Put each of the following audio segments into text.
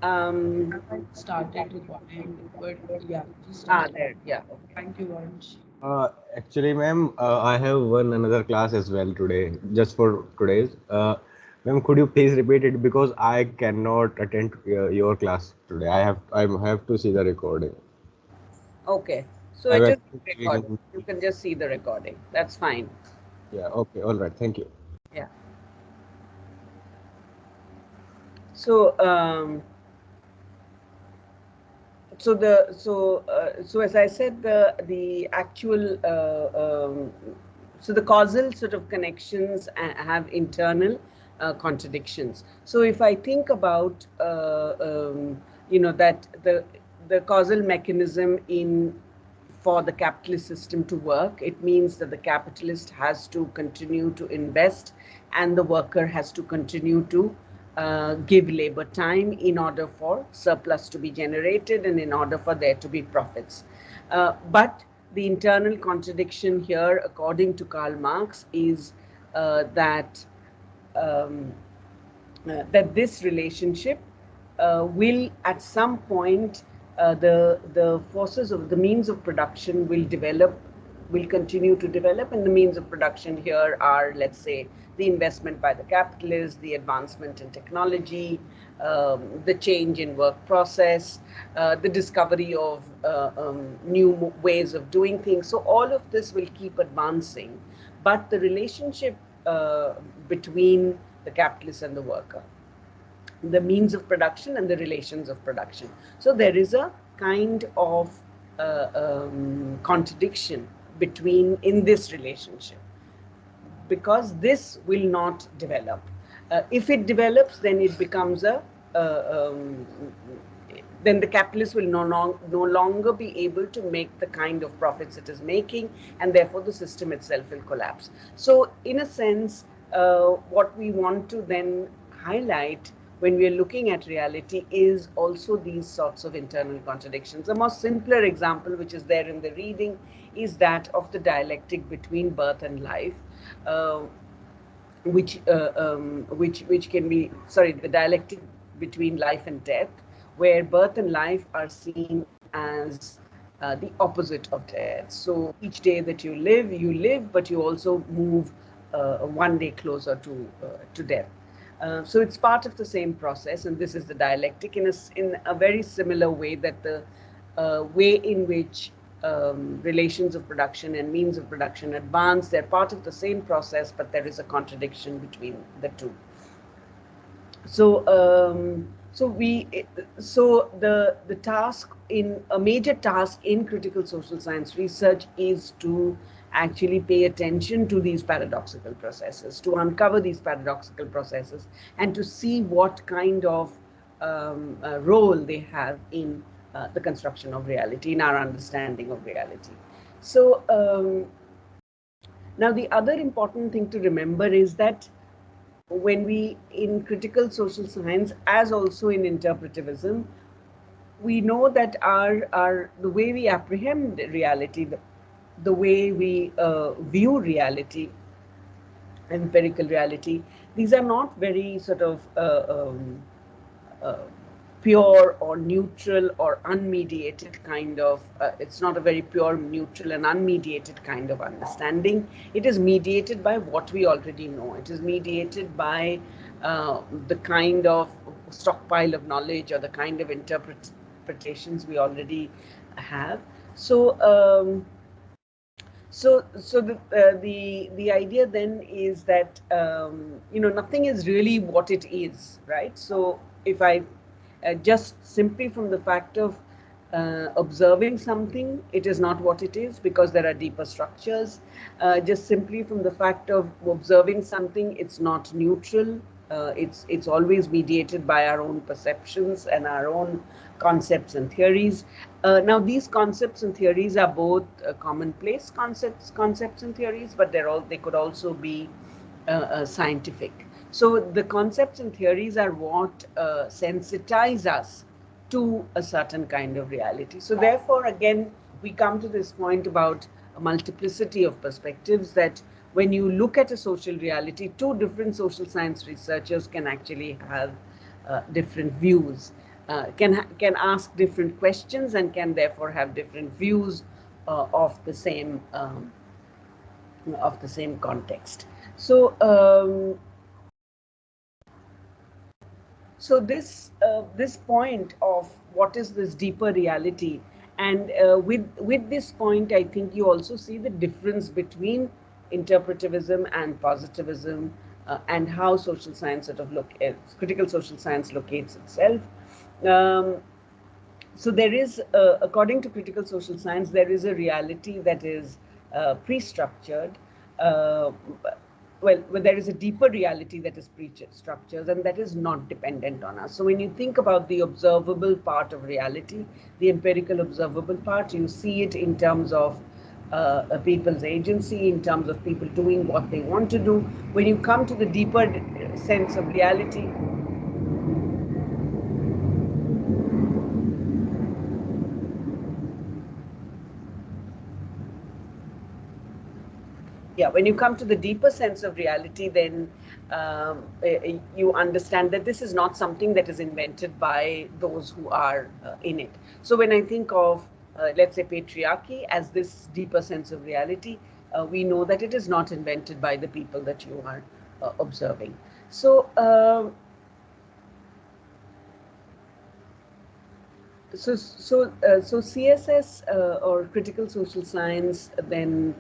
Started recording, but yeah, just start. There. Yeah. Okay. Thank you, Vansh. Actually, ma'am, I have one another class as well today, just for today's. Ma'am, could you please repeat it because I cannot attend your class today. I have to see the recording. Okay. So I'm it is actually recorded. giving. You can just see the recording. That's fine. Yeah. Okay. All right. Thank you. Yeah. So so as I said, the actual so the causal sort of connections have internal contradictions. So if I think about that the causal mechanism in for the capitalist system to work, it means that the capitalist has to continue to invest and the worker has to continue to give labor time in order for surplus to be generated and in order for there to be profits. But the internal contradiction here, according to Karl Marx, is that um, that this relationship will at some point the forces of the means of production will continue to develop, and the means of production here are, let's say, the investment by the capitalists, the advancement in technology, the change in work process, the discovery of new ways of doing things. So all of this will keep advancing, but the relationship between the capitalist and the worker, the means of production and the relations of production. So there is a kind of contradiction between in this relationship, because this will not develop. If it develops, then it becomes a then the capitalist will no longer be able to make the kind of profits it is making, and therefore the system itself will collapse. So, in a sense, what we want to then highlight when we are looking at reality is also these sorts of internal contradictions. A more simpler example, which is there in the reading, is that of the dialectic between birth and life. Uh, which can be, sorry, the dialectic between life and death, where birth and life are seen as the opposite of death. So each day that you live, but you also move one day closer to death. So it's part of the same process, and this is the dialectic in a very similar way that the way in which relations of production and means of production advance. They're part of the same process, but there is a contradiction between the two. So, the task in a major task in critical social science research is to actually pay attention to these paradoxical processes, to uncover these paradoxical processes, and to see what kind of role they have in the construction of reality, in our understanding of reality. So, now the other important thing to remember is that when we, in critical social science as also in interpretivism, we know that our the way we apprehend reality, the way we view reality, empirical reality, these are not very sort of uh, pure or neutral or unmediated kind of, it's not a very pure, neutral, and unmediated kind of understanding. It is mediated by what we already know. It is mediated by the kind of stockpile of knowledge or the kind of interpretations we already have. So, the idea then is that nothing is really what it is, right? So if I just simply from the fact of observing something, it is not what it is because there are deeper structures. Just simply from the fact of observing something, it's not neutral. It's always mediated by our own perceptions and our own concepts and theories. Now, these concepts and theories are both commonplace concepts and theories, but they could also be scientific. So the concepts and theories are what sensitize us to a certain kind of reality. So therefore, again, we come to this point about a multiplicity of perspectives, that when you look at a social reality, two different social science researchers can actually have different views. can ask different questions and can therefore have different views of the same context. So so this point of what is this deeper reality, and with this point, I think you also see the difference between interpretivism and positivism, and how social science sort of critical social science locates itself. So there is, according to critical social science, there is a reality that is pre-structured. Uh, well, there is a deeper reality that is pre-structured and that is not dependent on us. So when you think about the observable part of reality, the empirical observable part, you see it in terms of people's agency, in terms of people doing what they want to do. When you come to the deeper sense of reality, yeah, when you come to the deeper sense of reality, then you understand that this is not something that is invented by those who are in it. So when I think of, let's say, patriarchy as this deeper sense of reality, we know that it is not invented by the people that you are observing. So so CSS or critical social science then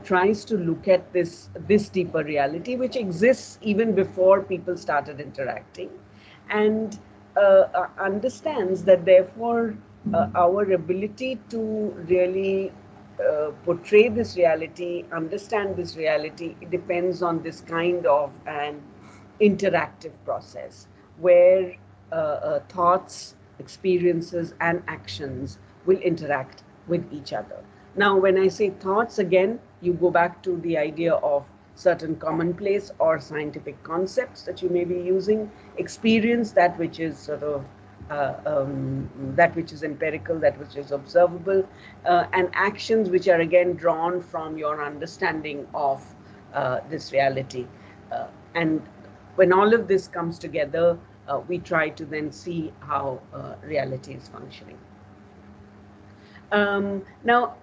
tries to look at this deeper reality, which exists even before people started interacting, and understands that therefore our ability to really portray this reality, understand this reality, it depends on this kind of an interactive process where thoughts, experiences, and actions will interact with each other. Now, when I say thoughts, again, you go back to the idea of certain commonplace or scientific concepts that you may be using. Experience, that which is sort of that which is empirical, that which is observable, and actions which are again drawn from your understanding of this reality. And when all of this comes together, we try to then see how reality is functioning. Now,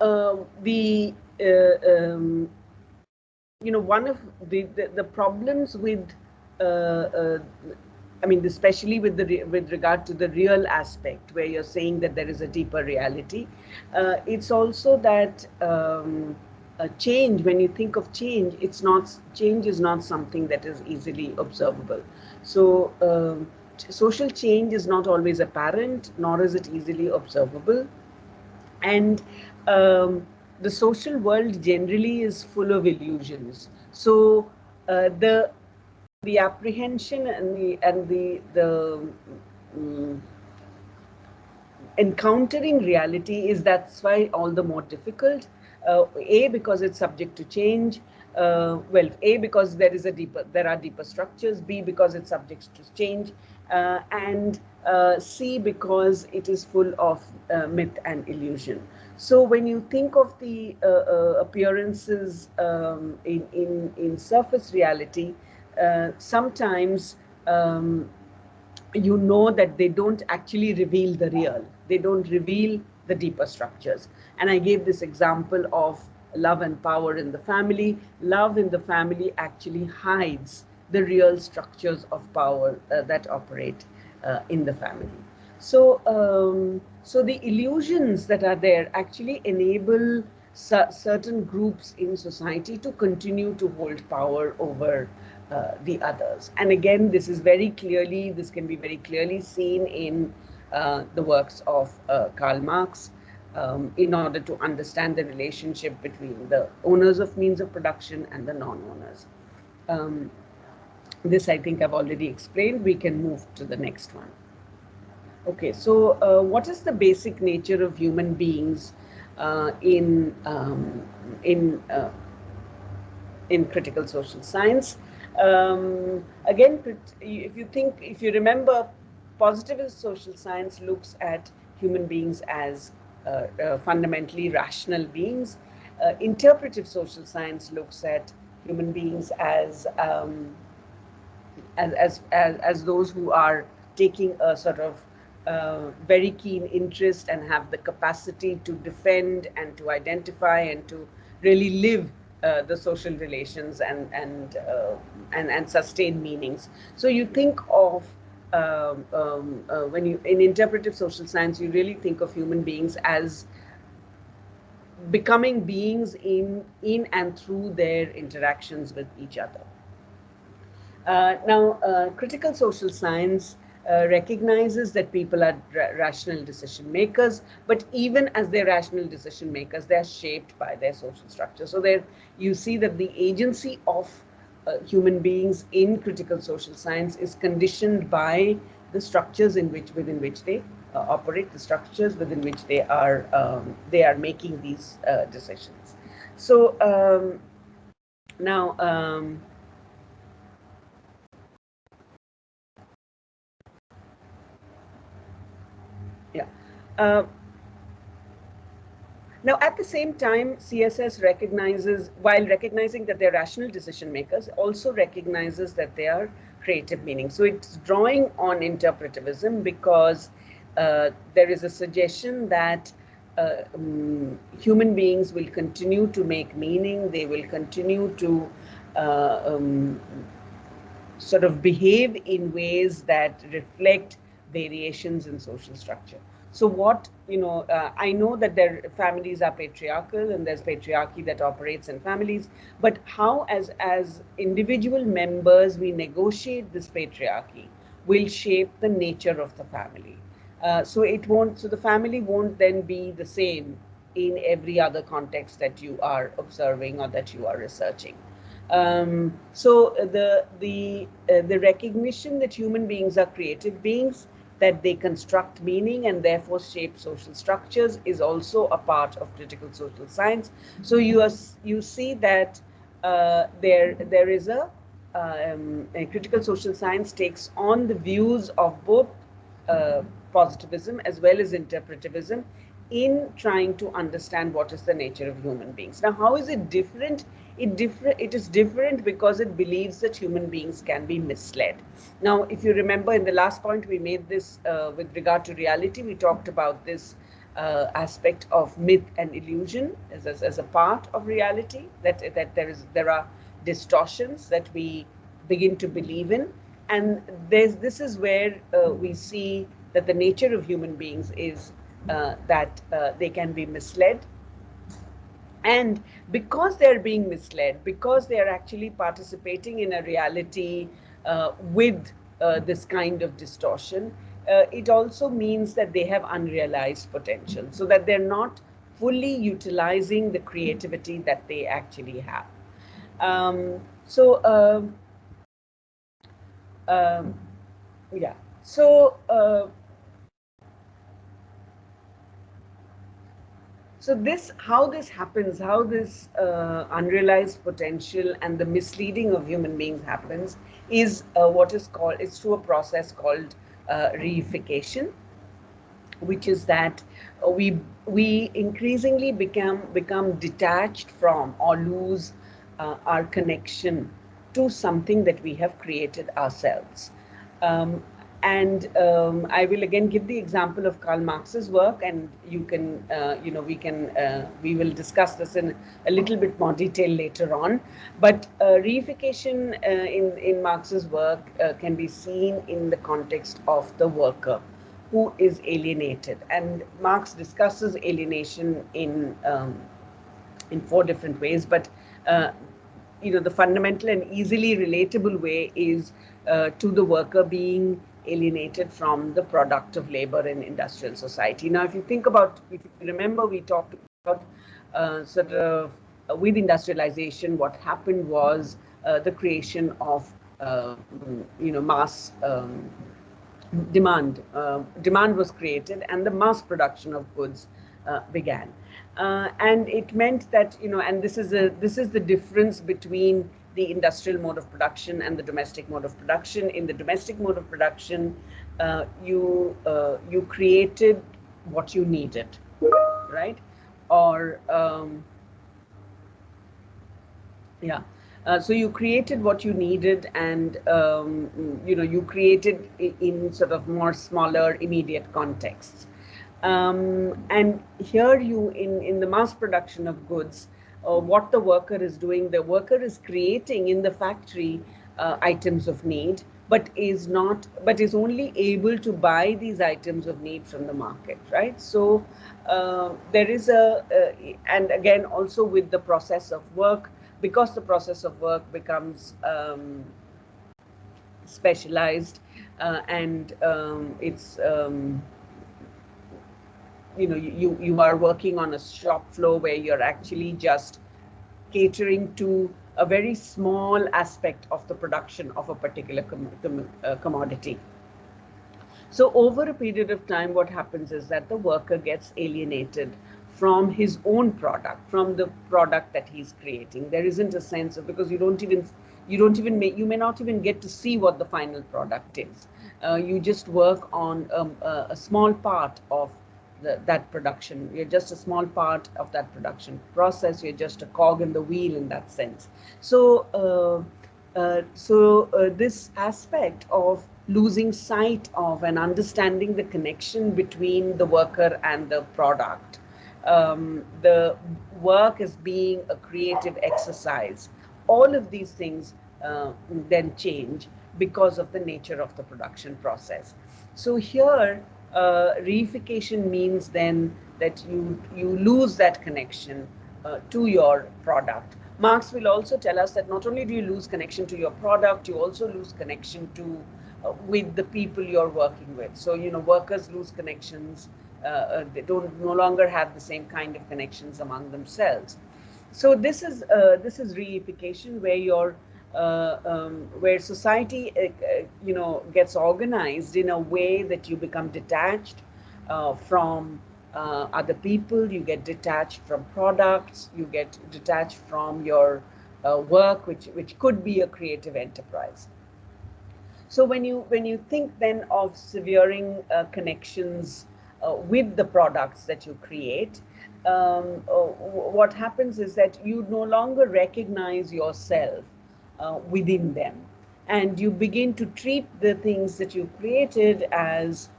one of the problems with, I mean, especially with regard to the real aspect, where you're saying that there is a deeper reality, it's also that change. When you think of change, change is not something that is easily observable. So social change is not always apparent, nor is it easily observable, and the social world generally is full of illusions. So the apprehension and the encountering reality that's why all the more difficult. A, because it's subject to change. Well, A, because there are deeper structures. B, because it's subject to change, and C, because it is full of myth and illusion. So when you think of the appearances in surface reality, sometimes you know that they don't actually reveal the real. They don't reveal the deeper structures. And I gave this example of love and power in the family. Love in the family actually hides the real structures of power that operate in the family. So, so the illusions that are there actually enable certain groups in society to continue to hold power over the others. And again, this can be very clearly seen in the works of Karl Marx, in order to understand the relationship between the owners of means of production and the non-owners. This I think I've already explained. We can move to the next one. Okay, so what is the basic nature of human beings in critical social science? Again, if you remember, positivist social science looks at human beings as fundamentally rational beings. Interpretive social science looks at human beings as those who are taking a sort of very keen interest and have the capacity to defend and to identify and to really live the social relations and sustain meanings. So you think of when you in interpretive social science, you really think of human beings as becoming beings in and through their interactions with each other. Now, critical social science recognizes that people are rational decision makers, but even as they're rational decision makers, they're shaped by their social structure. So there you see that the agency of human beings in critical social science is conditioned by the structures within which they operate, the structures within which they are making these decisions. So now. Yeah. Now, at the same time, CSS recognizes, while recognizing that they're rational decision makers, also recognizes that they are creative meaning. So it's drawing on interpretivism because there is a suggestion that human beings will continue to make meaning, they will continue to sort of behave in ways that reflect variations in social structure. So what, I know that their families are patriarchal and there's patriarchy that operates in families, but how as individual members we negotiate this patriarchy will shape the nature of the family. So the family won't then be the same in every other context that you are observing or that you are researching. So the recognition that human beings are creative beings, that they construct meaning and therefore shape social structures, is also a part of critical social science. So you see that there is a critical social science takes on the views of both positivism as well as interpretivism in trying to understand what is the nature of human beings. Now, how is it different? It is different because it believes that human beings can be misled. Now, if you remember in the last point we made this with regard to reality, we talked about this aspect of myth and illusion as a part of reality, that there are distortions that we begin to believe in, and this is where we see that the nature of human beings is that they can be misled. And because they're being misled, because they're actually participating in a reality with this kind of distortion, it also means that they have unrealized potential, so that they're not fully utilizing the creativity that they actually have. Yeah. So how this happens, how this unrealized potential and the misleading of human beings happens, is it's through a process called reification, which is that we increasingly become detached from or lose our connection to something that we have created ourselves. I will again give the example of Karl Marx's work, and you can, we will discuss this in a little bit more detail later on. But reification in Marx's work can be seen in the context of the worker who is alienated, and Marx discusses alienation in 4 different ways. But the fundamental and easily relatable way is to the worker being alienated from the product of labor in industrial society. Now, if you remember, we talked about with industrialization, what happened was the creation of mass demand. Demand was created, and the mass production of goods began. And it meant that, and this is the difference between the industrial mode of production and the domestic mode of production. In the domestic mode of production, you created what you needed, right? Or So you created what you needed, and you created in sort of more smaller, immediate contexts. And here in the mass production of goods, what the worker is doing, the worker is creating in the factory items of need, but is only able to buy these items of need from the market, right? So there is and again, also with the process of work, because the process of work becomes specialized, and it's you are working on a shop floor where you're actually just catering to a very small aspect of the production of a particular commodity. So over a period of time, what happens is that the worker gets alienated from his own product, from the product that he's creating. There isn't a sense of, because you may not even get to see what the final product is. You just work on a small part of that production. You're just a small part of that production process. You're just a cog in the wheel in that sense. So this aspect of losing sight of and understanding the connection between the worker and the product, the work as being a creative exercise, all of these things then change because of the nature of the production process. So here, reification means then that you lose that connection to your product. Marx will also tell us that not only do you lose connection to your product, you also lose connection to with the people you're working with. So workers lose connections. They no longer have the same kind of connections among themselves. So this is reification, where society gets organized in a way that you become detached from other people, you get detached from products, you get detached from your work, which could be a creative enterprise. So when you think then of severing connections with the products that you create, what happens is that you no longer recognize yourself within them, and you begin to treat the things that you created as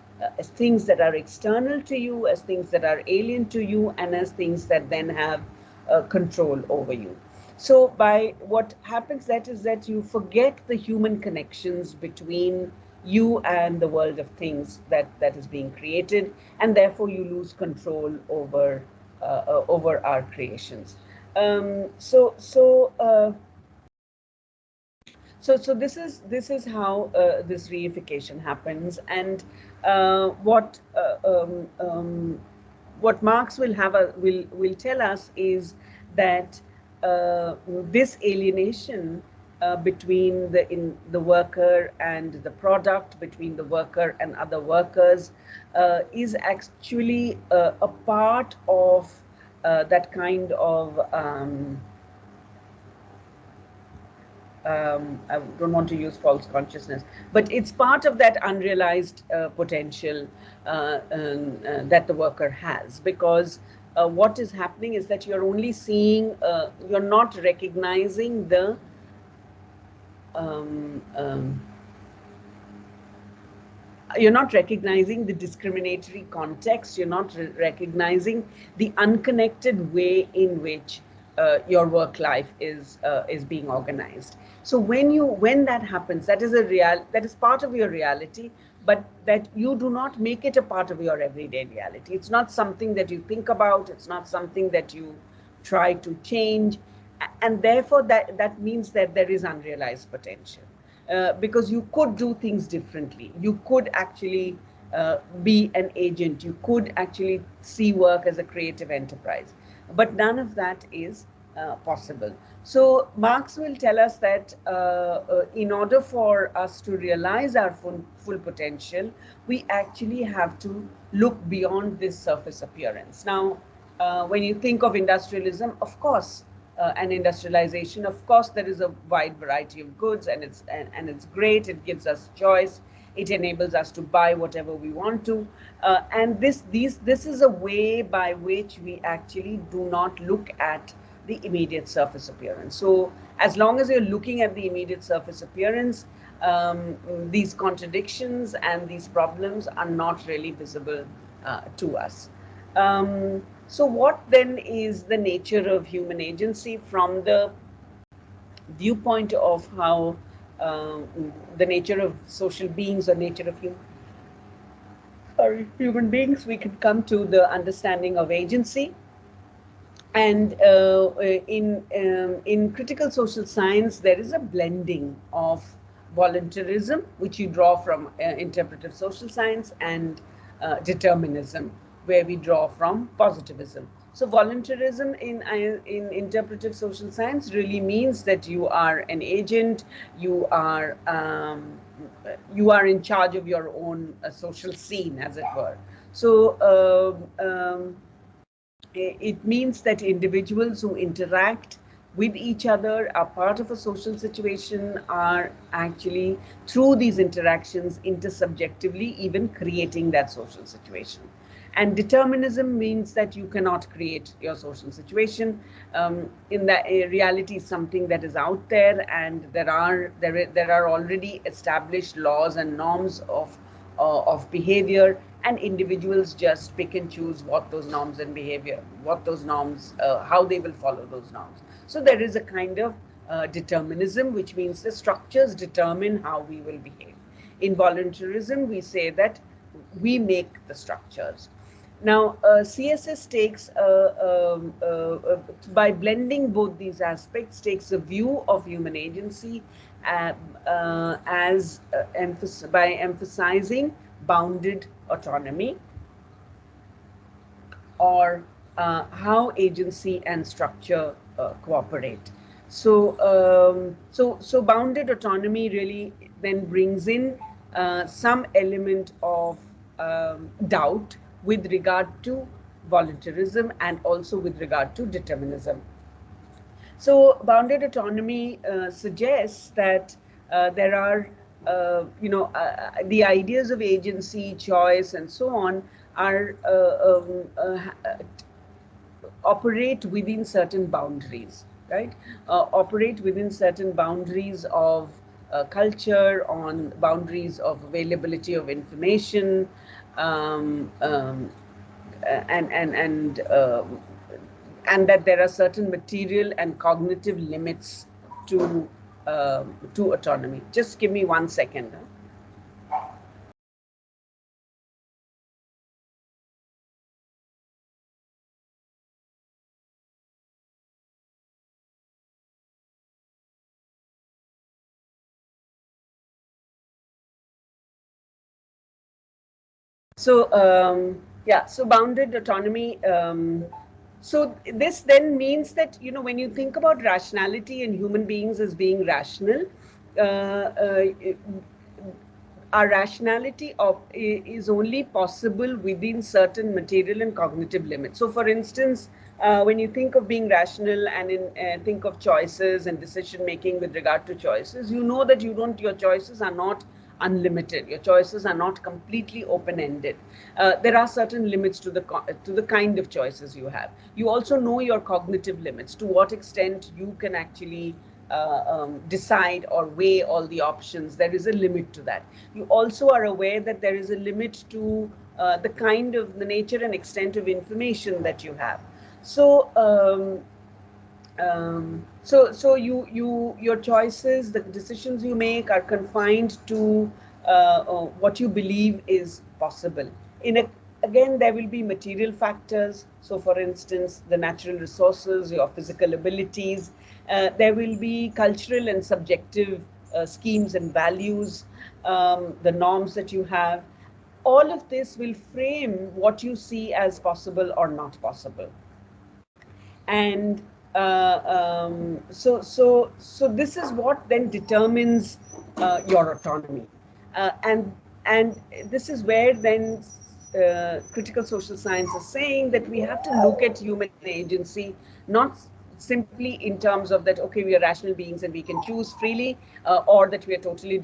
things that are external to you, as things that are alien to you, and as things that then have control over you. So by what happens that is that you forget the human connections between you and the world of things that is being created, and therefore you lose control over our creations. So this is how this reification happens, and what Marx will tell us is that this alienation between the worker and the product, between the worker and other workers, is actually a part of that kind of I don't want to use false consciousness, but it's part of that unrealized potential that the worker has, because what is happening is that you're only seeing, you're not recognizing the discriminatory context. You're not recognizing the unconnected way in which your work life is being organized. So when that happens, that is part of your reality, but that you do not make it a part of your everyday reality. It's not something that you think about. It's not something that you try to change, and therefore that means that there is unrealized potential. Because you could do things differently. You could actually be an agent. You could actually see work as a creative enterprise. But none of that is possible. So Marx will tell us that in order for us to realize our full potential, we actually have to look beyond this surface appearance. Now, when you think of industrialism, of course, and industrialization, of course, there is a wide variety of goods, and it's great. It gives us choice. It enables us to buy whatever we want to, and this is a way by which we actually do not look at the immediate surface appearance. So as long as you're looking at the immediate surface appearance, these contradictions and these problems are not really visible to us. So what then is the nature of human agency from the viewpoint of how the nature of social beings or nature of human beings, we can come to the understanding of agency. And in critical social science, there is a blending of voluntarism, which you draw from interpretive social science, and determinism, where we draw from positivism. So voluntarism in interpretive social science really means that you are an agent, you are in charge of your own social scene, as it were. So it means that individuals who interact with each other, are part of a social situation, are actually, through these interactions, intersubjectively even creating that social situation. And determinism means that you cannot create your social situation. In that reality is something that is out there, and there are already established laws and norms of behavior, and individuals just pick and choose what those norms and behavior, how they will follow those norms. So there is a kind of determinism, which means the structures determine how we will behave. In voluntarism, we say that we make the structures. Now, CSS takes, by blending both these aspects, takes a view of human agency by emphasizing bounded autonomy, or how agency and structure cooperate. So, so bounded autonomy really then brings in some element of doubt with regard to voluntarism and also with regard to determinism. So bounded autonomy suggests that there are, the ideas of agency, choice, and so on are operate within certain boundaries, right? Operate within certain boundaries of culture, on boundaries of availability of information, and that there are certain material and cognitive limits to autonomy. Just give me 1 second. So yeah, so bounded autonomy. So this then means that, when you think about rationality and human beings as being rational, our rationality is only possible within certain material and cognitive limits. So for instance, when you think of being rational and think of choices and decision making with regard to choices, you know that your choices are not unlimited. Your choices are not completely open-ended. There are certain limits to the kind of choices you have. You also know your cognitive limits, to what extent you can actually decide or weigh all the options. There is a limit to that. You also are aware that there is a limit to the nature and extent of information that you have. So your choices, the decisions you make, are confined to what you believe is possible. Again, there will be material factors. So for instance, the natural resources, your physical abilities. There will be cultural and subjective schemes and values, the norms that you have. All of this will frame what you see as possible or not possible. And so this is what then determines your autonomy. And this is where then critical social science is saying that we have to look at human agency not simply in terms of that, okay, we are rational beings and we can choose freely, or that we are totally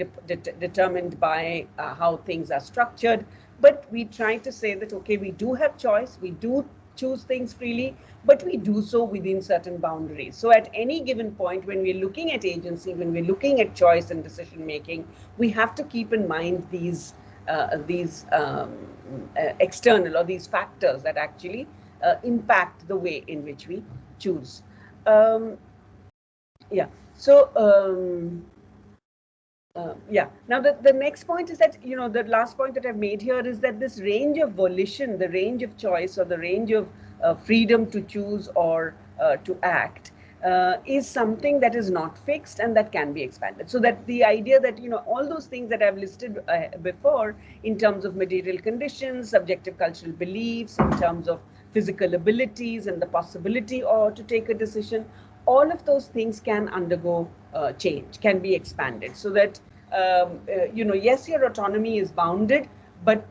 determined by how things are structured. But we try to say that, okay, we do have choice, we do choose things freely, but we do so within certain boundaries. So at any given point, when we're looking at agency, when we're looking at choice and decision making, we have to keep in mind these external or these factors that actually impact the way in which we choose. Yeah. So yeah. Now the next point is that, you know, the last point that I've made here is that this range of volition, the range of choice, or the range of freedom to choose or to act is something that is not fixed and that can be expanded. So that the idea that, you know, all those things that I've listed before in terms of material conditions, subjective cultural beliefs, in terms of physical abilities and the possibility or to take a decision, all of those things can undergo change, can be expanded, so that you know, yes, your autonomy is bounded, but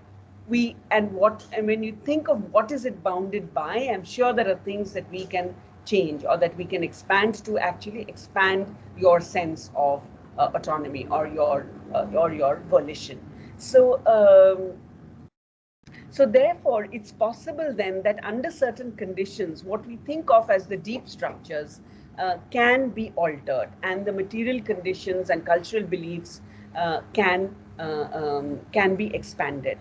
and when you think of what is it bounded by, I'm sure there are things that we can change or that we can expand to actually expand your sense of autonomy or your volition. So so therefore, it's possible then that under certain conditions, what we think of as the deep structures can be altered, and the material conditions and cultural beliefs can be expanded.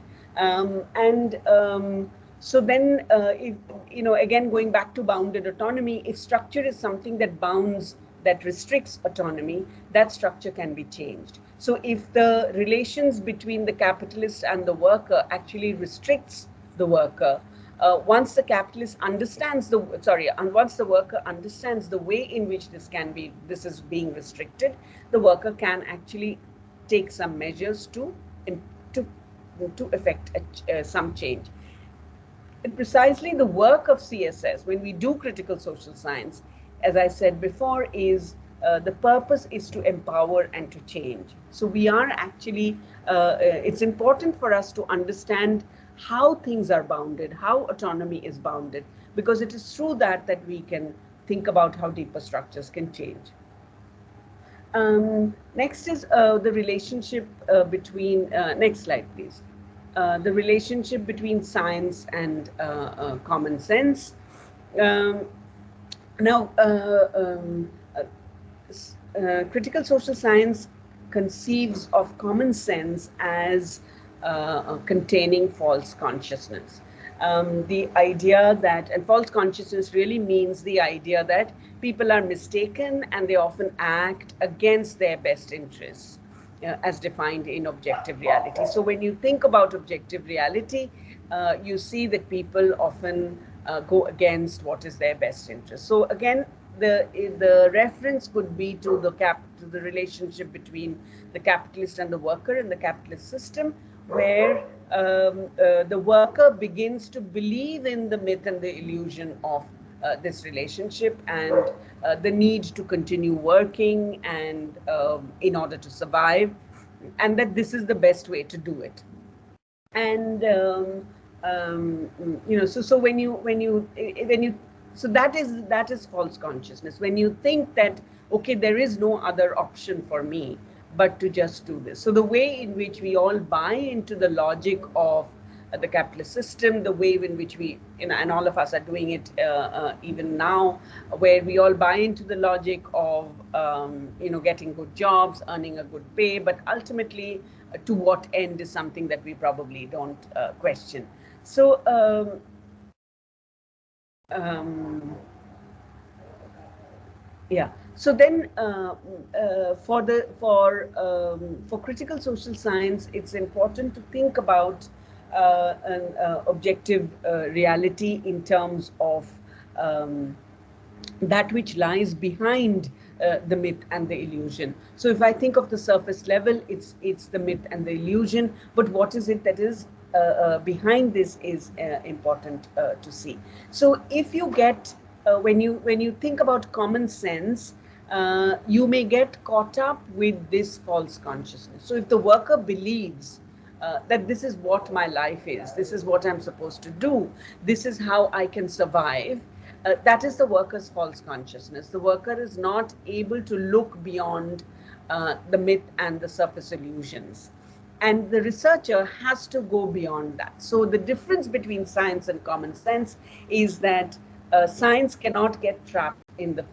So then, if, you know, again going back to bounded autonomy, if structure is something that bounds, that restricts autonomy, that structure can be changed. So if the relations between the capitalist and the worker actually restricts the worker, once the capitalist understands once the worker understands the way in which this is being restricted, the worker can actually take some measures to effect some change. And precisely the work of CSS, when we do critical social science, as I said before, is the purpose is to empower and to change. So we are actually, it's important for us to understand how things are bounded, how autonomy is bounded, because it is through that we can think about how deeper structures can change. Next is the relationship between, next slide, please. The relationship between science and common sense. Now, critical social science conceives of common sense as containing false consciousness. The idea that, and false consciousness really means the idea that people are mistaken and they often act against their best interests, as defined in objective reality. So when you think about objective reality, you see that people often go against what is their best interest. So again, the reference could be to the relationship between the capitalist and the worker in the capitalist system, where the worker begins to believe in the myth and the illusion of this relationship and the need to continue working and in order to survive, and that this is the best way to do it. And you know, so when you so that is false consciousness, when you think that, okay, there is no other option for me but to just do this. So the way in which we all buy into the logic of the capitalist system, the way in which we, you know, and all of us are doing it even now, where we all buy into the logic of you know, getting good jobs, earning a good pay, but ultimately to what end is something that we probably don't question. So yeah. So then, for critical social science, it's important to think about an objective reality in terms of that which lies behind the myth and the illusion. So if I think of the surface level, it's the myth and the illusion, but what is it that is behind this is important to see. So if you get when you think about common sense, you may get caught up with this false consciousness. So if the worker believes that this is what my life is, this is what I'm supposed to do, this is how I can survive, that is the worker's false consciousness. The worker is not able to look beyond the myth and the surface illusions. And the researcher has to go beyond that. So the difference between science and common sense is that science cannot get trapped in the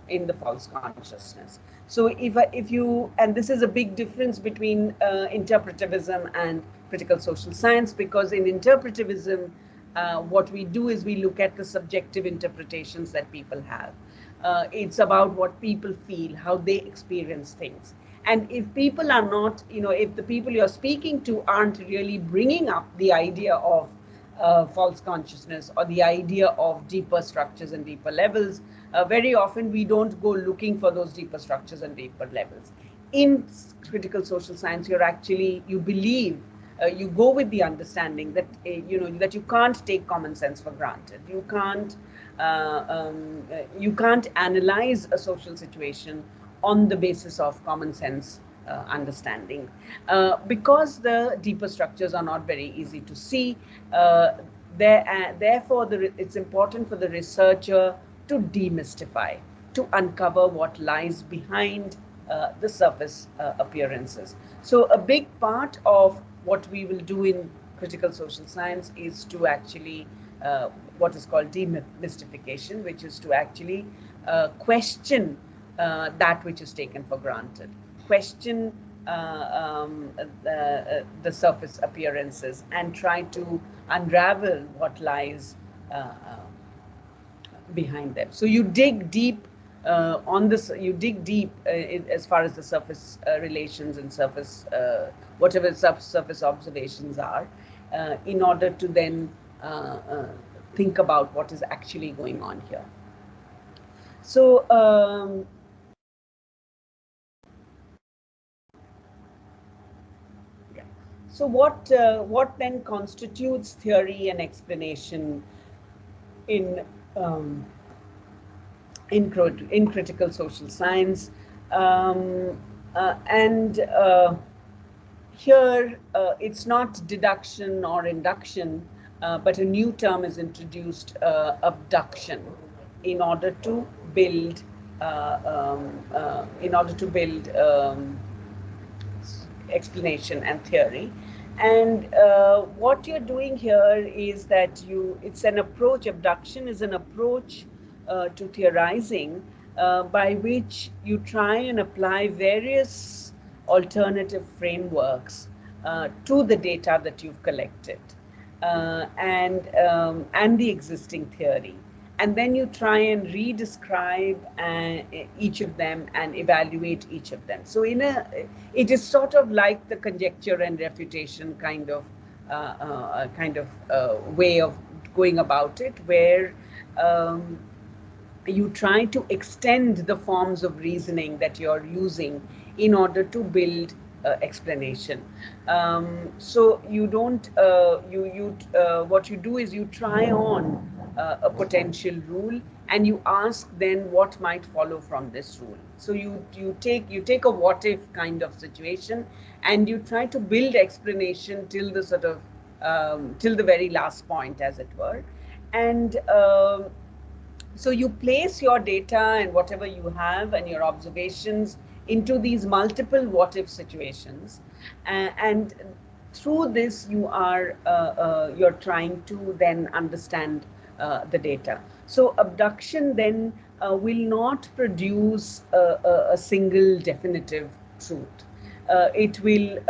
false consciousness. So if you, and this is a big difference between interpretivism and critical social science, because in interpretivism, what we do is we look at the subjective interpretations that people have. It's about what people feel, how they experience things. And if people are not, if the people you're speaking to aren't really bringing up the idea of false consciousness or the idea of deeper structures and deeper levels, very often we don't go looking for those deeper structures and deeper levels. In critical social science, you believe, you go with the understanding that that you can't take common sense for granted. You can't analyze a social situation on the basis of common sense understanding, because the deeper structures are not very easy to see. Therefore, it's important for the researcher to demystify, to uncover what lies behind the surface appearances. So a big part of what we will do in critical social science is to actually what is called demystification, which is to actually question that which is taken for granted, question the surface appearances, and try to unravel what lies behind them. So you dig deep on this, you dig deep as far as the surface relations and surface, whatever subsurface observations are, in order to then think about what is actually going on here. So So what then constitutes theory and explanation in critical social science? Here it's not deduction or induction, but a new term is introduced, abduction, in order to build explanation and theory. And what you're doing here is that it's an approach, abduction is an approach to theorizing by which you try and apply various alternative frameworks to the data that you've collected and the existing theory. And then you try and re-describe each of them and evaluate each of them. So it is sort of like the conjecture and refutation kind of way of going about it, where you try to extend the forms of reasoning that you're using in order to build explanation. So you don't, what you do is you try on a potential rule, and you ask then what might follow from this rule. So you take a what if kind of situation, and you try to build explanation till the sort of till the very last point, as it were. And so you place your data and whatever you have and your observations into these multiple what if situations, and through this you're trying to then understand the data. So abduction then will not produce a single definitive truth. It will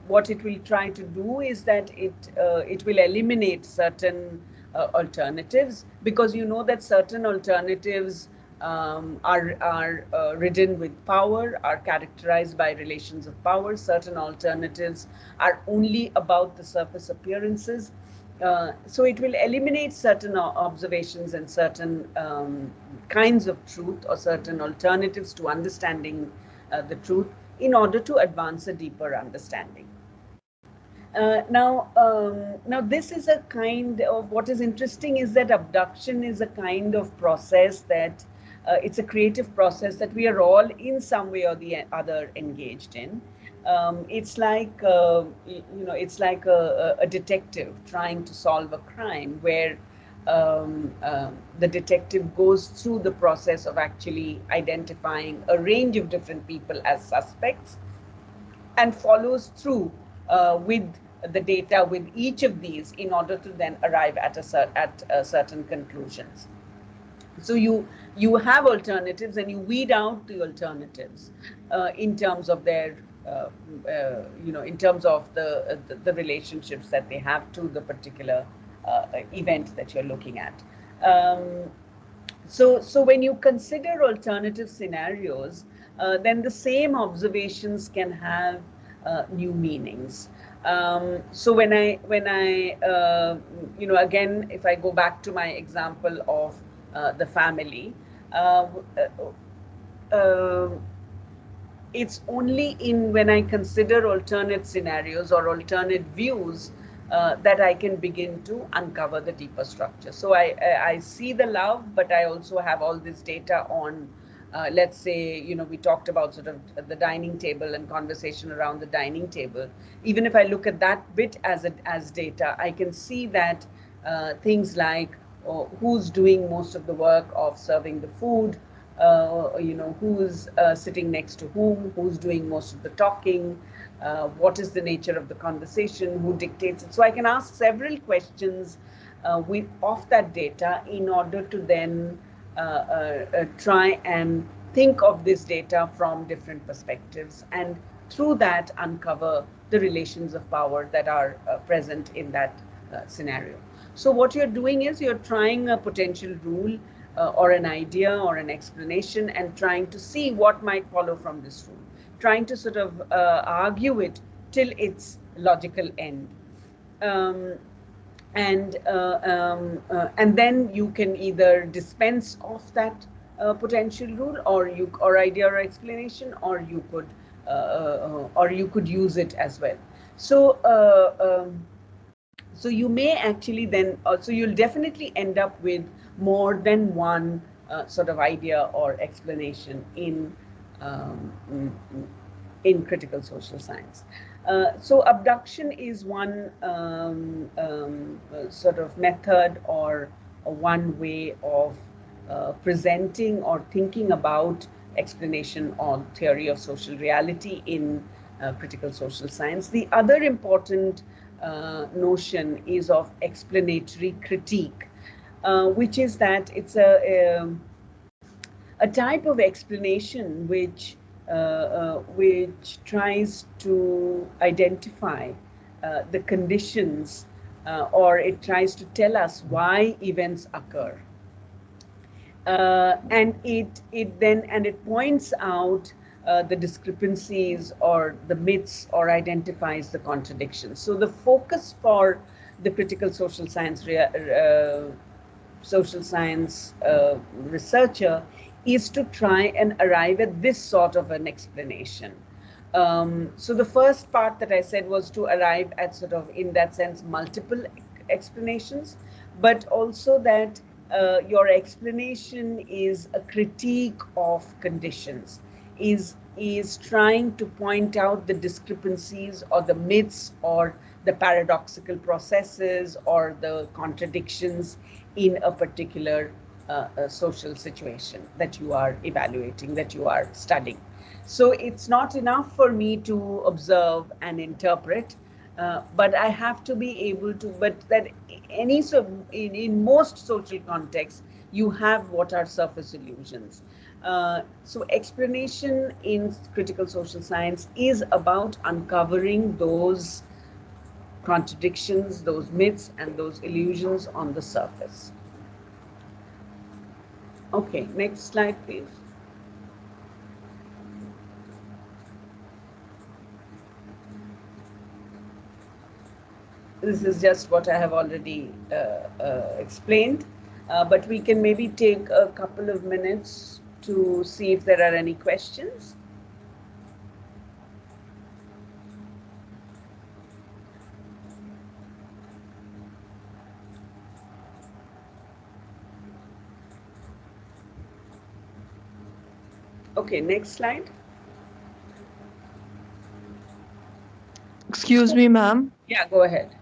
what it will try to do is that it will eliminate certain alternatives, because you know that certain alternatives are ridden with power, are characterized by relations of power. Certain alternatives are only about the surface appearances. So it will eliminate certain observations and certain kinds of truth, or certain alternatives to understanding the truth, in order to advance a deeper understanding. Now this is a kind of, what is interesting is that abduction is a kind of process that it's a creative process that we are all in some way or the other engaged in. It's like it's like a detective trying to solve a crime, where the detective goes through the process of actually identifying a range of different people as suspects, and follows through with the data with each of these in order to then arrive at certain conclusions. So you have alternatives and you weed out the alternatives in terms of their in terms of the relationships that they have to the particular event that you're looking at. So when you consider alternative scenarios, then the same observations can have new meanings. So when I again, if I go back to my example of the family, it's only when I consider alternate scenarios or alternate views that I can begin to uncover the deeper structure. So I see the love, but I also have all this data on, let's say, we talked about sort of the dining table and conversation around the dining table. Even if I look at that bit as data, I can see that things like who's doing most of the work of serving the food, who's sitting next to who's doing most of the talking, what is the nature of the conversation, who dictates it. So I can ask several questions off that data in order to then try and think of this data from different perspectives, and through that uncover the relations of power that are present in that scenario. So what you're doing is you're trying a potential rule or an idea or an explanation and trying to see what might follow from this rule, trying to sort of argue it till its logical end. And then you can either dispense of that potential rule or idea or explanation, or you could use it as well. So so you may actually then, so you'll definitely end up with more than one sort of idea or explanation in critical social science. So abduction is one sort of method or one way of presenting or thinking about explanation on theory of social reality in critical social science. The other important notion is of explanatory critique, which is that it's a type of explanation which tries to identify the conditions, or it tries to tell us why events occur, and it points out the discrepancies or the myths, or identifies the contradictions. So the focus for the critical social science researcher is to try and arrive at this sort of an explanation. So the first part that I said was to arrive at sort of, in that sense, multiple explanations, but also that your explanation is a critique of conditions, is trying to point out the discrepancies or the myths or the paradoxical processes or the contradictions in a particular social situation that you are evaluating, that you are studying. So it's not enough for me to observe and interpret, but I have to be able to, but that in most social contexts, you have what are surface illusions. So explanation in critical social science is about uncovering those contradictions, those myths, and those illusions on the surface. Okay, next slide, please. This is just what I have already explained, but we can maybe take a couple of minutes to see if there are any questions. Okay, next slide. Excuse me, ma'am. Yeah, go ahead.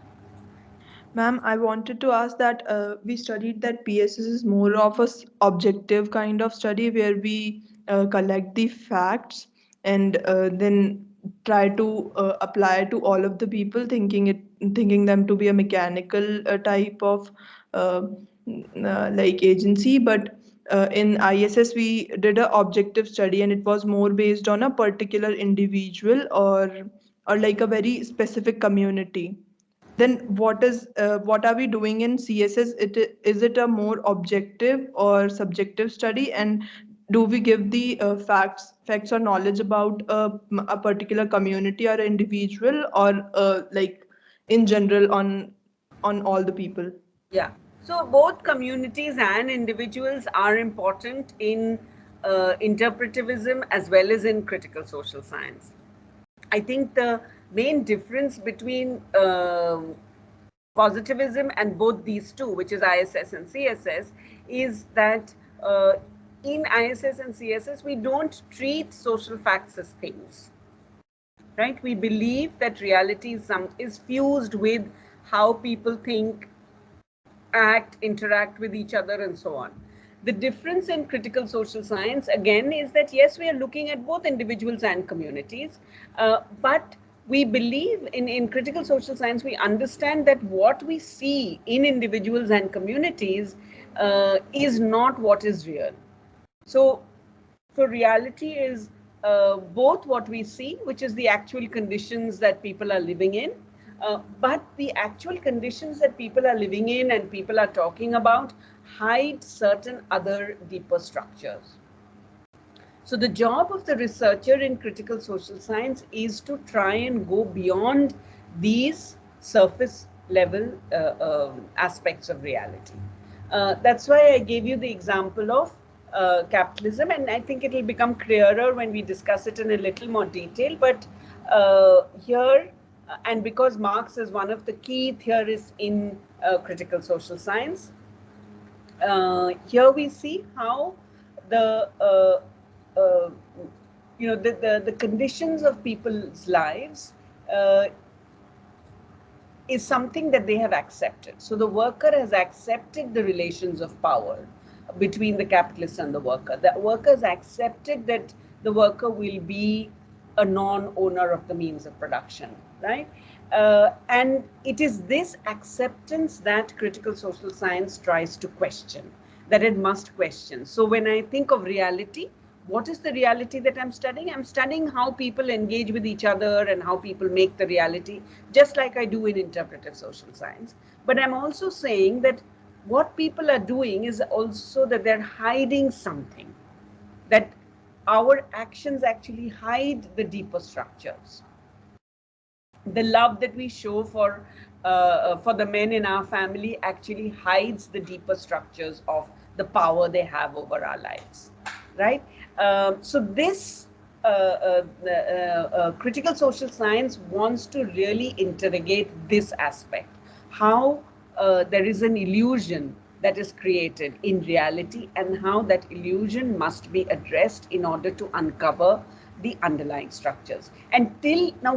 Ma'am, I wanted to ask that we studied that PSS is more of a objective kind of study where we collect the facts and then try to apply to all of the people, thinking them to be a mechanical type of like agency. But in ISS we did a objective study, and it was more based on a particular individual or like a very specific community. Then what are we doing in CSS? Is it a more objective or subjective study, and do we give the facts or knowledge about a particular community or individual, or like in general on all the people? Yeah. So both communities and individuals are important in interpretivism as well as in critical social science. I think the main difference between positivism and both these two, which is ISS and CSS, is that in ISS and CSS, we don't treat social facts as things, right? We believe that reality is fused with how people think, act, interact with each other, and so on. The difference in critical social science, again, is that yes, we are looking at both individuals and communities, but we believe in critical social science, we understand that what we see in individuals and communities is not what is real. So reality is both what we see, which is the actual conditions that people are living in, but the actual conditions that people are living in and people are talking about hide certain other deeper structures. So the job of the researcher in critical social science is to try and go beyond these surface level aspects of reality. That's why I gave you the example of capitalism, and I think it will become clearer when we discuss it in a little more detail. But here, and because Marx is one of the key theorists in critical social science, here we see how the the conditions of people's lives is something that they have accepted. So the worker has accepted the relations of power between the capitalist and the worker. The worker has accepted that the worker will be a non-owner of the means of production, right? And it is this acceptance that critical social science tries to question, that it must question. So when I think of reality, what is the reality that I'm studying? I'm studying how people engage with each other and how people make the reality, just like I do in interpretive social science. But I'm also saying that what people are doing is also that they're hiding something, that our actions actually hide the deeper structures. The love that we show for the men in our family actually hides the deeper structures of the power they have over our lives, right? So this critical social science wants to really interrogate this aspect, how there is an illusion that is created in reality and how that illusion must be addressed in order to uncover the underlying structures. And till now,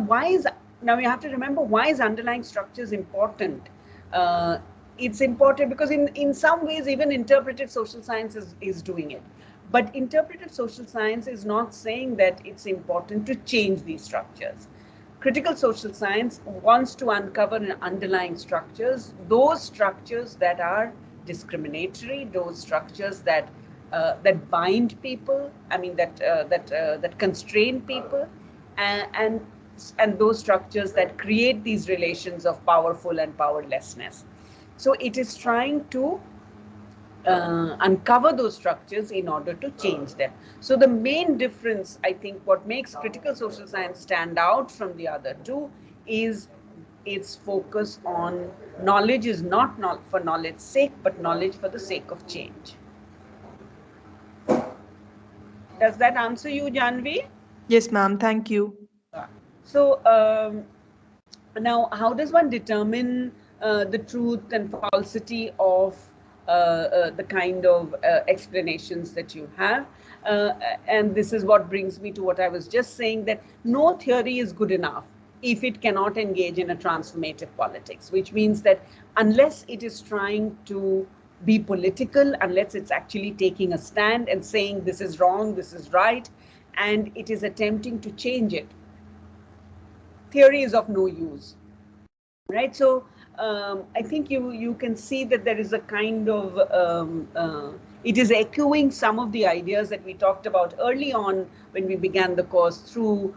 now you have to remember, why is underlying structures important? It's important because in some ways even interpretive social science is doing it. But interpretive social science is not saying that it's important to change these structures. Critical social science wants to uncover underlying structures, those structures that are discriminatory, those structures that that bind people, I mean that constrain people, and those structures that create these relations of powerful and powerlessness. So it is trying to uncover those structures in order to change them. So the main difference, I think, what makes critical social science stand out from the other two is its focus on knowledge is not for knowledge's sake, but knowledge for the sake of change. Does that answer you, Janvi? Yes, ma'am. Thank you. So now, how does one determine the truth and falsity of the kind of explanations that you have? And this is what brings me to what I was just saying, that no theory is good enough if it cannot engage in a transformative politics, which means that unless it is trying to be political, unless it's actually taking a stand and saying this is wrong, this is right, and it is attempting to change it, theory is of no use, right? So I think you can see that there is a kind of it is echoing some of the ideas that we talked about early on when we began the course through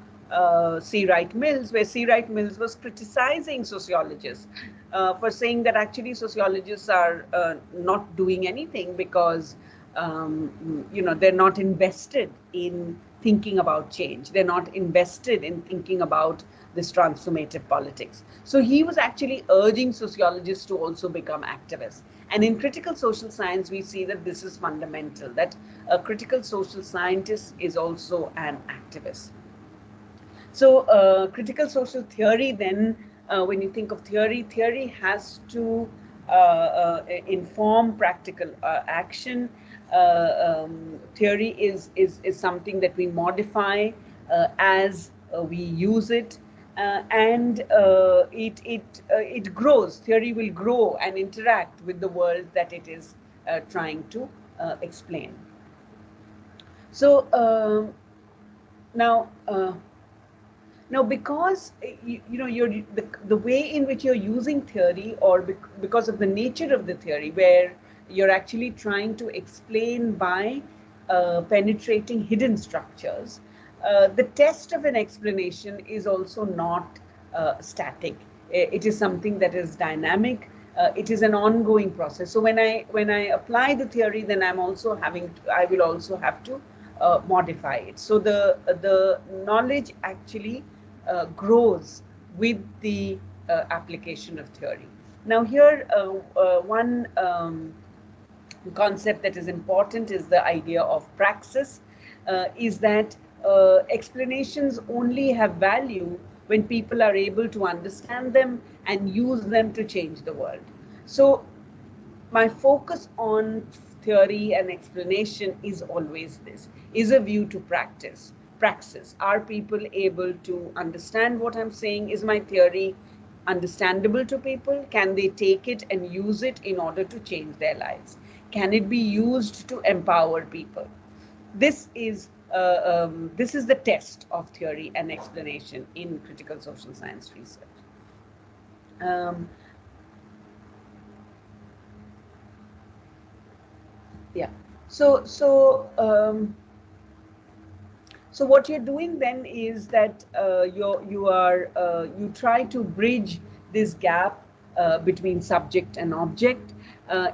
C. Wright Mills, where C. Wright Mills was criticizing sociologists for saying that actually sociologists are not doing anything because they're not invested in thinking about change. They're not invested in thinking about this transformative politics. So he was actually urging sociologists to also become activists. And in critical social science, we see that this is fundamental, that a critical social scientist is also an activist. So critical social theory then, when you think of theory, theory has to inform practical action. Theory is something that we modify as we use it, and it grows. Theory will grow and interact with the world that it is trying to explain. So now. Now, because the way in which you're using theory, or because of the nature of the theory, where you're actually trying to explain by penetrating hidden structures, the test of an explanation is also not static. It is something that is dynamic. It is an ongoing process. So when I apply the theory, then I will also have to modify it. So the knowledge actually grows with the application of theory. Now here, one concept that is important is the idea of praxis, is that explanations only have value when people are able to understand them and use them to change the world. So my focus on theory and explanation is always this, is a view to praxis. Are people able to understand what I'm saying? Is my theory understandable to people? Can they take it and use it in order to change their lives? Can it be used to empower people? This is the test of theory and explanation in critical social science research. Yeah. So what you're doing then is that you try to bridge this gap between subject and object.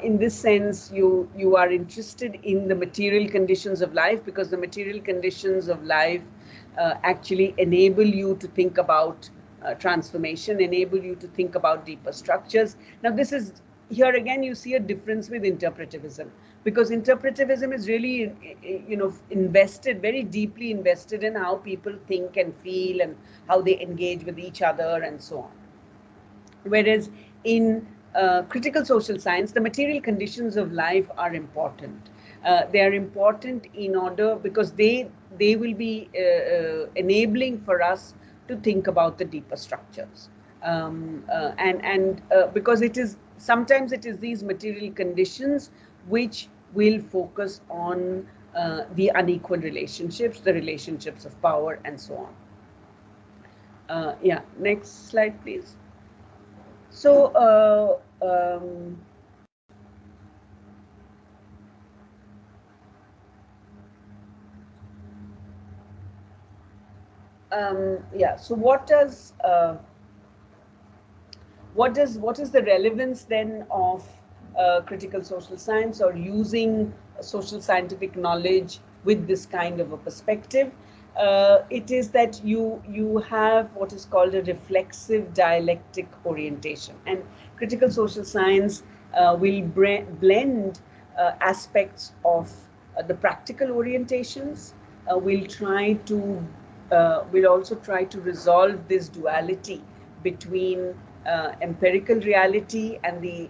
In this sense, you are interested in the material conditions of life, because the material conditions of life actually enable you to think about transformation, enable you to think about deeper structures. Now, here again, you see a difference with interpretivism, because interpretivism is really, very deeply invested in how people think and feel and how they engage with each other and so on. Whereas in critical social science, the material conditions of life are important. They are important in order, because they will be enabling for us to think about the deeper structures. Because sometimes it is these material conditions which will focus on the unequal relationships, the relationships of power, and so on. Yeah, next slide, please. So, yeah. So, what is the relevance then of critical social science, or using social scientific knowledge with this kind of a perspective? It is that you have what is called a reflexive dialectic orientation, and critical social science will blend aspects of the practical orientations. We'll also try to resolve this duality between empirical reality and the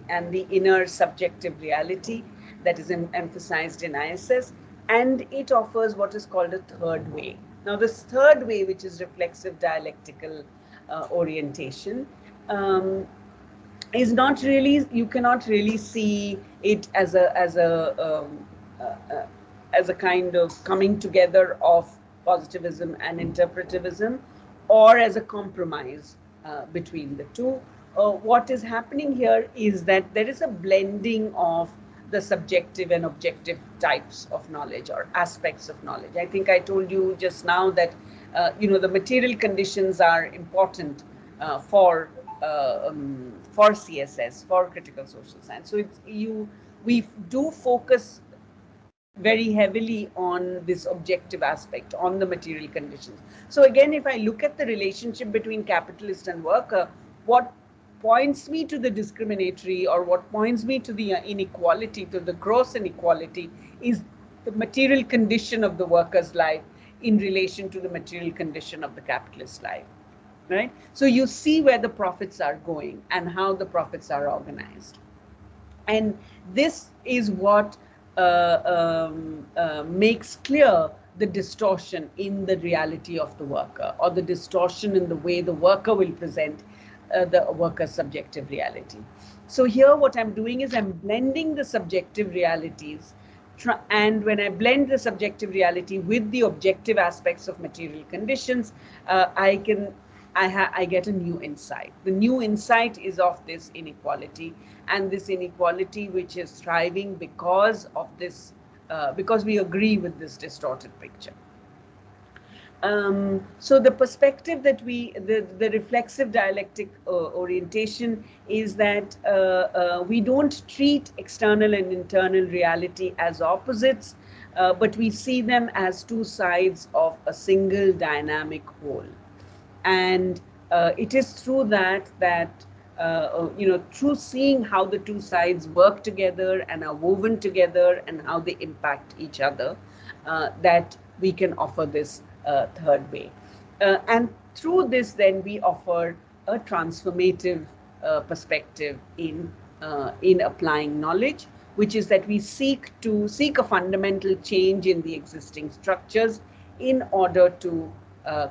inner subjective reality that is emphasized in ISS, and it offers what is called a third way. Now, this third way, which is reflexive dialectical orientation, is not really, you cannot really see it as a kind of coming together of positivism and interpretivism, or as a compromise between the two. What is happening here is that there is a blending of the subjective and objective types of knowledge or aspects of knowledge. I think I told you just now that the material conditions are important for CSS, for critical social science. So we do focus very heavily on this objective aspect, on the material conditions. So again, if I look at the relationship between capitalist and worker, what points me to the discriminatory, or what points me to the inequality, to the gross inequality, is the material condition of the worker's life in relation to the material condition of the capitalist life, right? So you see where the profits are going and how the profits are organized. And this is what makes clear the distortion in the reality of the worker, or the distortion in the way the worker will present the worker's subjective reality. So here what I'm doing is I'm blending the subjective realities, and when I blend the subjective reality with the objective aspects of material conditions, I get a new insight. The new insight is of this inequality, and this inequality which is thriving because of this, because we agree with this distorted picture. So the perspective that the reflexive dialectic orientation is that we don't treat external and internal reality as opposites, but we see them as two sides of a single dynamic whole. And it is through that through seeing how the two sides work together and are woven together and how they impact each other, that we can offer this third way. And through this, then we offer a transformative perspective in applying knowledge, which is that we seek a fundamental change in the existing structures in order to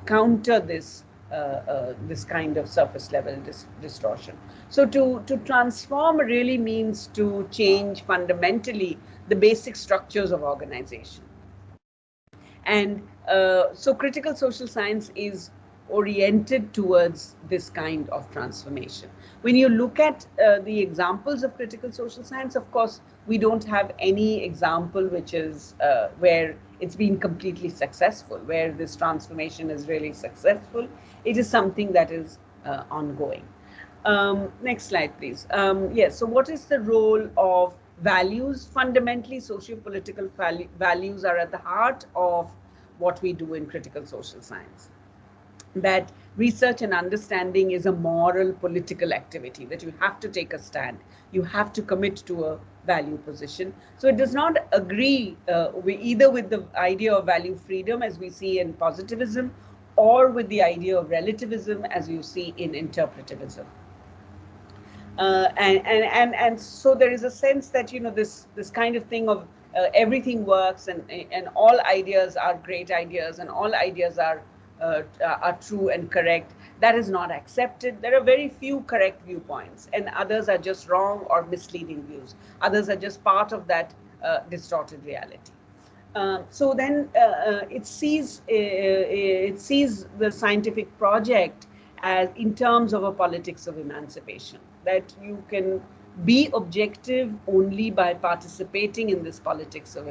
counter this kind of surface level distortion. So to transform really means to change fundamentally the basic structures of organization. And so critical social science is oriented towards this kind of transformation. When you look at the examples of critical social science, of course, we don't have any example which is where it's been completely successful, where this transformation is really successful. It is something that is ongoing. Next slide, please. Yes, so what is the role of values? Fundamentally, socio-political values are at the heart of what we do in critical social science. That research and understanding is a moral political activity, that you have to take a stand, you have to commit to a value position. So it does not agree either with the idea of value freedom as we see in positivism, or with the idea of relativism as you see in interpretivism. And so there is a sense that this kind of thing of everything works and all ideas are great ideas and all ideas are true and correct. That is not accepted. There are very few correct viewpoints, and others are just wrong or misleading views. Others are just part of that distorted reality. So then it sees the scientific project as in terms of a politics of emancipation, that you can be objective only by participating in this politics of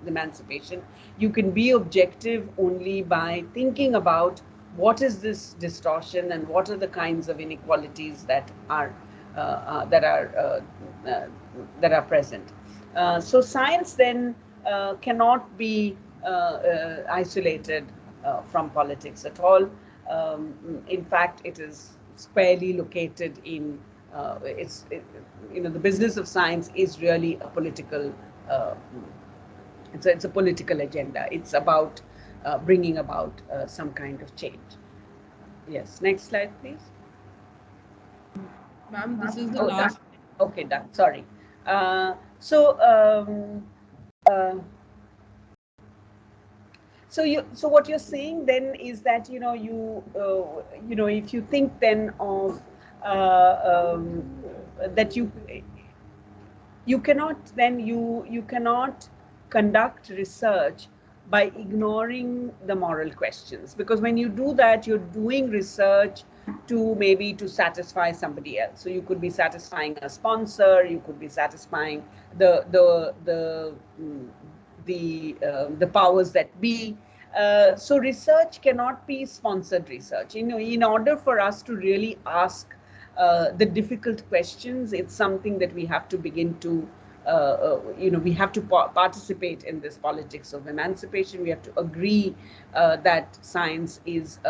emancipation. You can be objective only by thinking about what is this distortion and what are the kinds of inequalities that are present. So science then cannot be isolated from politics at all. In fact, it is squarely located in the business of science is really a political. It's a political agenda. It's about bringing about some kind of change. Yes. Next slide, please. Ma'am, this is the last. Done. Okay, done. Sorry. So what you're saying then is that if you think then of that you cannot conduct research by ignoring the moral questions. Because when you do that, you're doing research to maybe to satisfy somebody else. So you could be satisfying a sponsor, you could be satisfying the powers that be. So research cannot be sponsored research. In order for us to really ask the difficult questions, it's something that we have to begin to we have to participate in this politics of emancipation. We have to agree that science is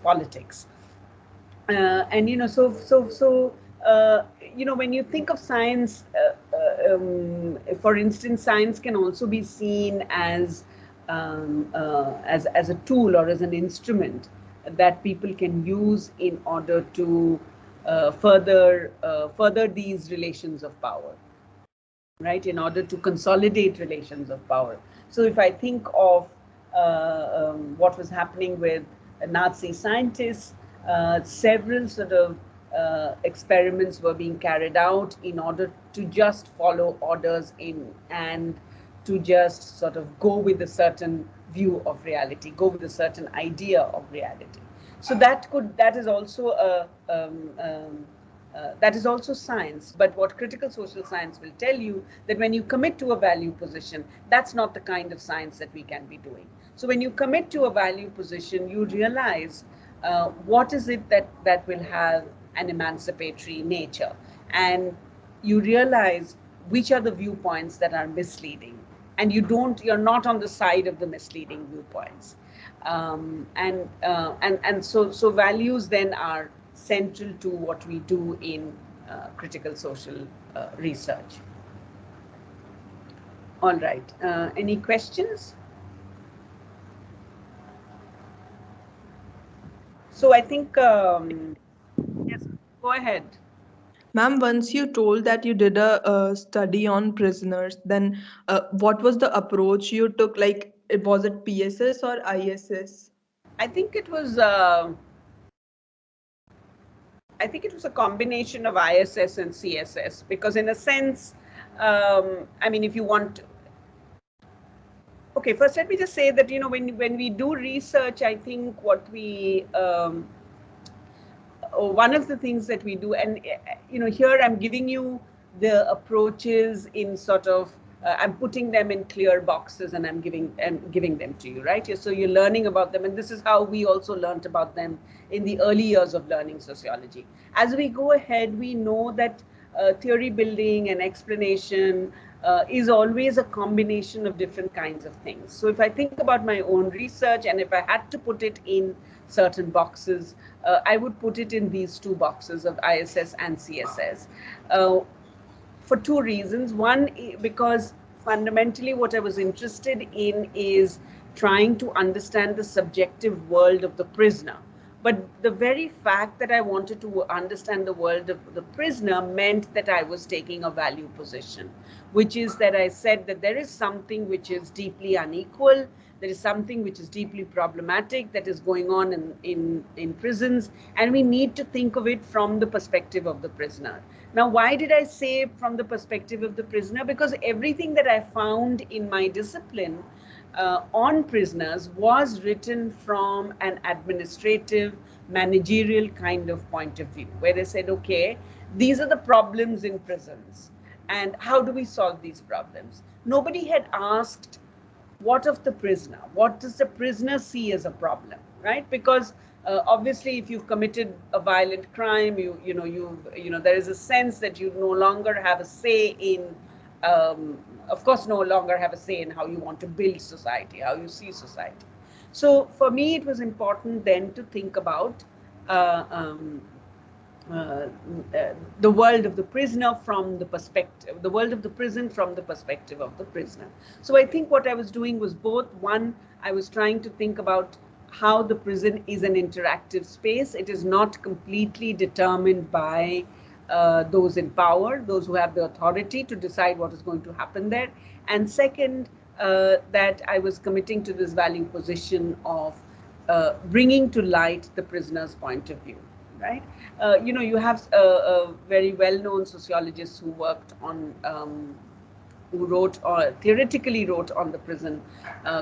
politics. And when you think of science, for instance, science can also be seen as a tool or as an instrument that people can use in order to further these relations of power, right? In order to consolidate relations of power. So if I think of what was happening with Nazi scientists, several sort of experiments were being carried out in order to just follow orders and to just sort of go with a certain view of reality, go with a certain idea of reality. So that is also that is also science. But what critical social science will tell you, that when you commit to a value position, that's not the kind of science that we can be doing. So when you commit to a value position, you realize what is it that will have an emancipatory nature, and you realize which are the viewpoints that are misleading, and you're not on the side of the misleading viewpoints. So values then are central to what we do in critical social research. All right, any questions? So I think, yes, go ahead. Ma'am, once you told that you did a study on prisoners, then what was the approach you took? Like, was it PSS or ISS? I think it was a combination of ISS and CSS, because in a sense, I mean, if you want, okay, first let me just say that, when we do research, I think what we, one of the things that we do, and here I'm giving you the approaches in sort of, I'm putting them in clear boxes, and I'm giving them to you, right? So you're learning about them, and this is how we also learned about them in the early years of learning sociology. As we go ahead, we know that theory building and explanation is always a combination of different kinds of things. So if I think about my own research, and if I had to put it in certain boxes, I would put it in these two boxes of ISS and CSS. For two reasons. One, because fundamentally what I was interested in is trying to understand the subjective world of the prisoner. But the very fact that I wanted to understand the world of the prisoner meant that I was taking a value position, which is that I said that there is something which is deeply unequal, there is something which is deeply problematic that is going on in prisons, and we need to think of it from the perspective of the prisoner. Now, why did I say from the perspective of the prisoner? Because everything that I found in my discipline on prisoners was written from an administrative, managerial kind of point of view, where they said, okay, these are the problems in prisons, and how do we solve these problems? Nobody had asked, what of the prisoner? What does the prisoner see as a problem, right? Because obviously, if you've committed a violent crime, there is a sense that you no longer have a say in, of course, no longer have a say in how you want to build society, how you see society. So for me, it was important then to think about the world of the prisoner from the perspective, the world of the prison from the perspective of the prisoner. So I think what I was doing was both. One, I was trying to think about how the prison is an interactive space. It is not completely determined by those in power, those who have the authority to decide what is going to happen there. And second, that I was committing to this value position of bringing to light the prisoner's point of view, right? You have very well-known sociologists who worked on who wrote or theoretically wrote on the prison,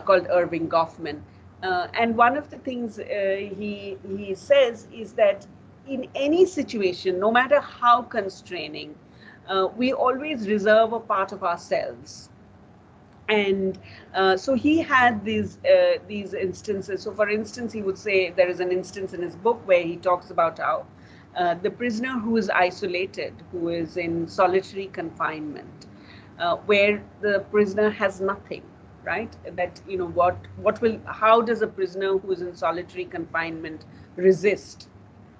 called Irving Goffman. And one of the things he says is that in any situation, no matter how constraining, we always reserve a part of ourselves. And so he had these instances. So, for instance, he would say there is an instance in his book where he talks about how the prisoner who is isolated, who is in solitary confinement, where the prisoner has nothing, right? That, you know, how does a prisoner who is in solitary confinement resist?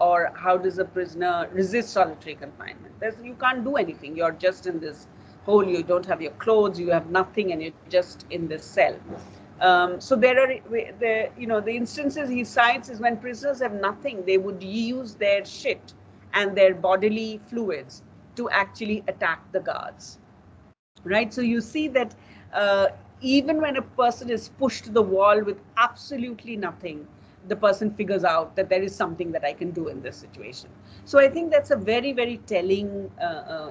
Or how does a prisoner resist solitary confinement? You can't do anything. You're just in this hole. You don't have your clothes. You have nothing, and you're just in this cell. So there are the instances he cites is when prisoners have nothing, they would use their shit and their bodily fluids to actually attack the guards. Right? So you see that even when a person is pushed to the wall with absolutely nothing, the person figures out that there is something that I can do in this situation. So I think that's a very, very telling,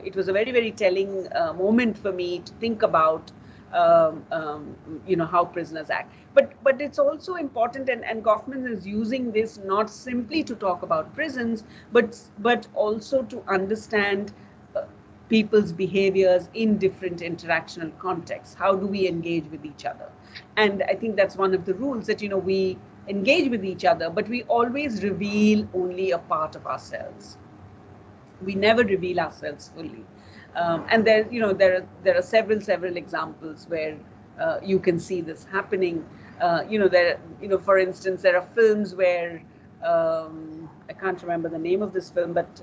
it was a very, very telling moment for me to think about how prisoners act. But it's also important, and Goffman is using this not simply to talk about prisons, but also to understand people's behaviors in different interactional contexts. How do we engage with each other? And I think that's one of the rules, that we engage with each other, but we always reveal only a part of ourselves. We never reveal ourselves fully. And there are several examples where you can see this happening. For instance, there are films where I can't remember the name of this film, but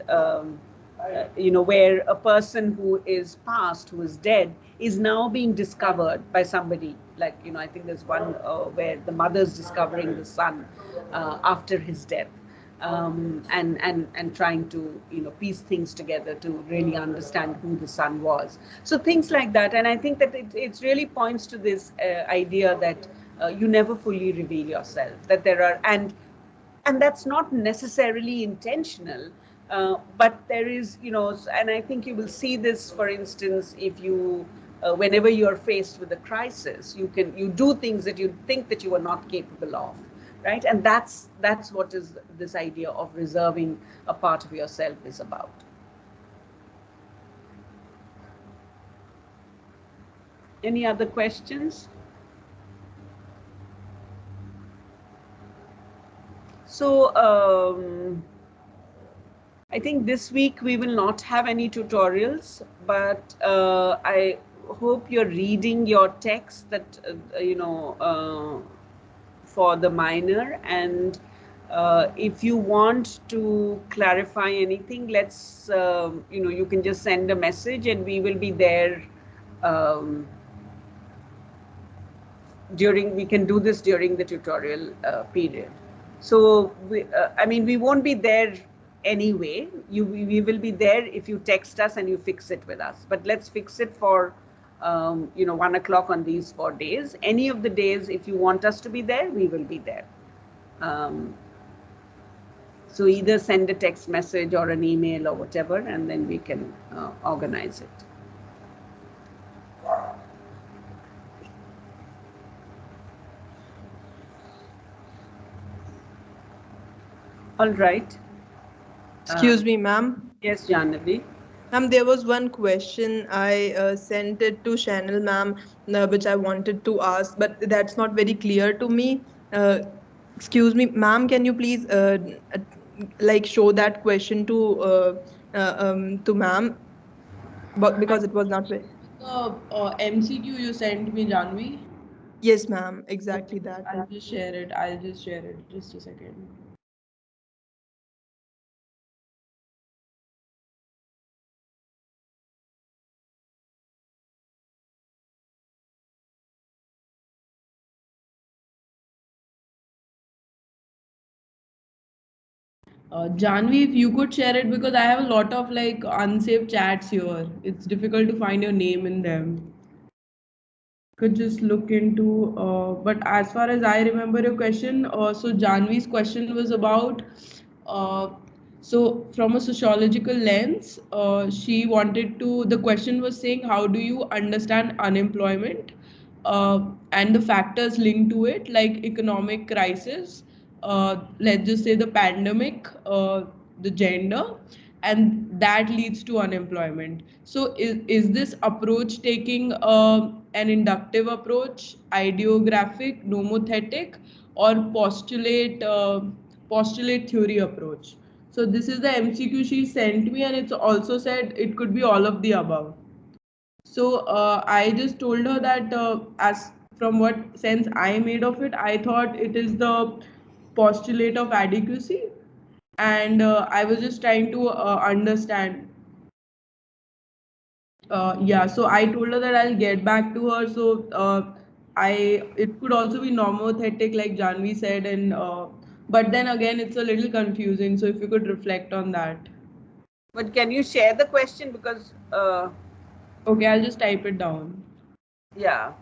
where a person who is passed, who is dead, is now being discovered by somebody. Like, I think there's one where the mother's discovering the son after his death, and trying to piece things together to really understand who the son was. So things like that, and I think that it really points to this idea that you never fully reveal yourself. That there are and that's not necessarily intentional. But there is, and I think you will see this, for instance, if you, whenever you're faced with a crisis, you do things that you think that you are not capable of, right? And that's what is this idea of reserving a part of yourself is about. Any other questions? So, I think this week we will not have any tutorials, but I hope you're reading your text that, for the minor. And if you want to clarify anything, let's, you can just send a message and we will be there we can do this during the tutorial period. So, we won't be there anyway. We will be there if you text us and you fix it with us. But let's fix it for 1 o'clock on these 4 days. Any of the days, if you want us to be there, we will be there. So either send a text message or an email or whatever, and then we can organize it. All right. Excuse me, ma'am. Yes, Jahnavi. Ma'am, there was one question. I sent it to Chanel, ma'am, which I wanted to ask, but that's not very clear to me. Excuse me, ma'am, can you please show that question to ma'am? Because it was not very. The MCQ you sent me, Janvi. Yes, ma'am, exactly that. I'll just share it. Just a second. Janvi, if you could share it, because I have a lot of unsaved chats here. It's difficult to find your name in them. Could just look into, but as far as I remember your question, so Janvi's question was about So from a sociological lens, she wanted to, the question was saying, how do you understand unemployment and the factors linked to it, like economic crisis, let's just say the pandemic, the gender, and that leads to unemployment. So is this approach taking an inductive approach, ideographic, nomothetic, or postulate theory approach? So this is the MCQ she sent me, and it's also said it could be all of the above. So I just told her that as from what sense I made of it, I thought it is the postulate of adequacy, and I was just trying to understand. Yeah, so I told her that I'll get back to her. So I it could also be normothetic, like Janvi said, and but then again, it's a little confusing. So if you could reflect on that. But can you share the question, because Okay, I'll just type it down. yeah.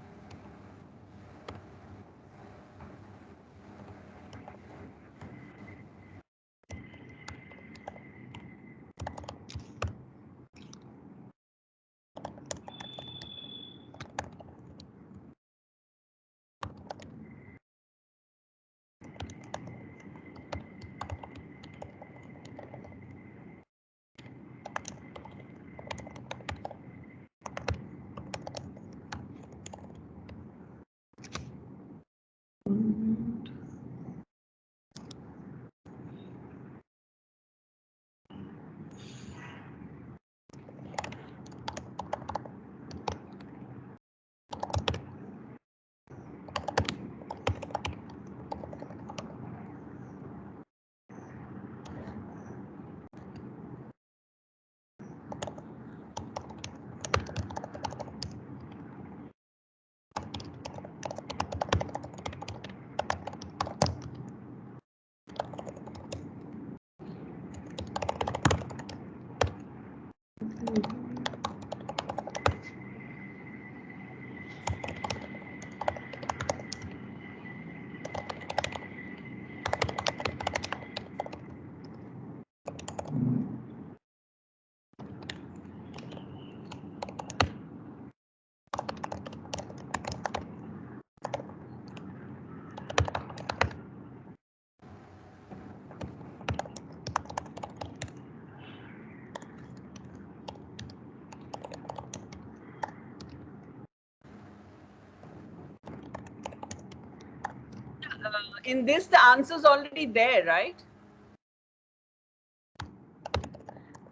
In this, the answer is already there, right?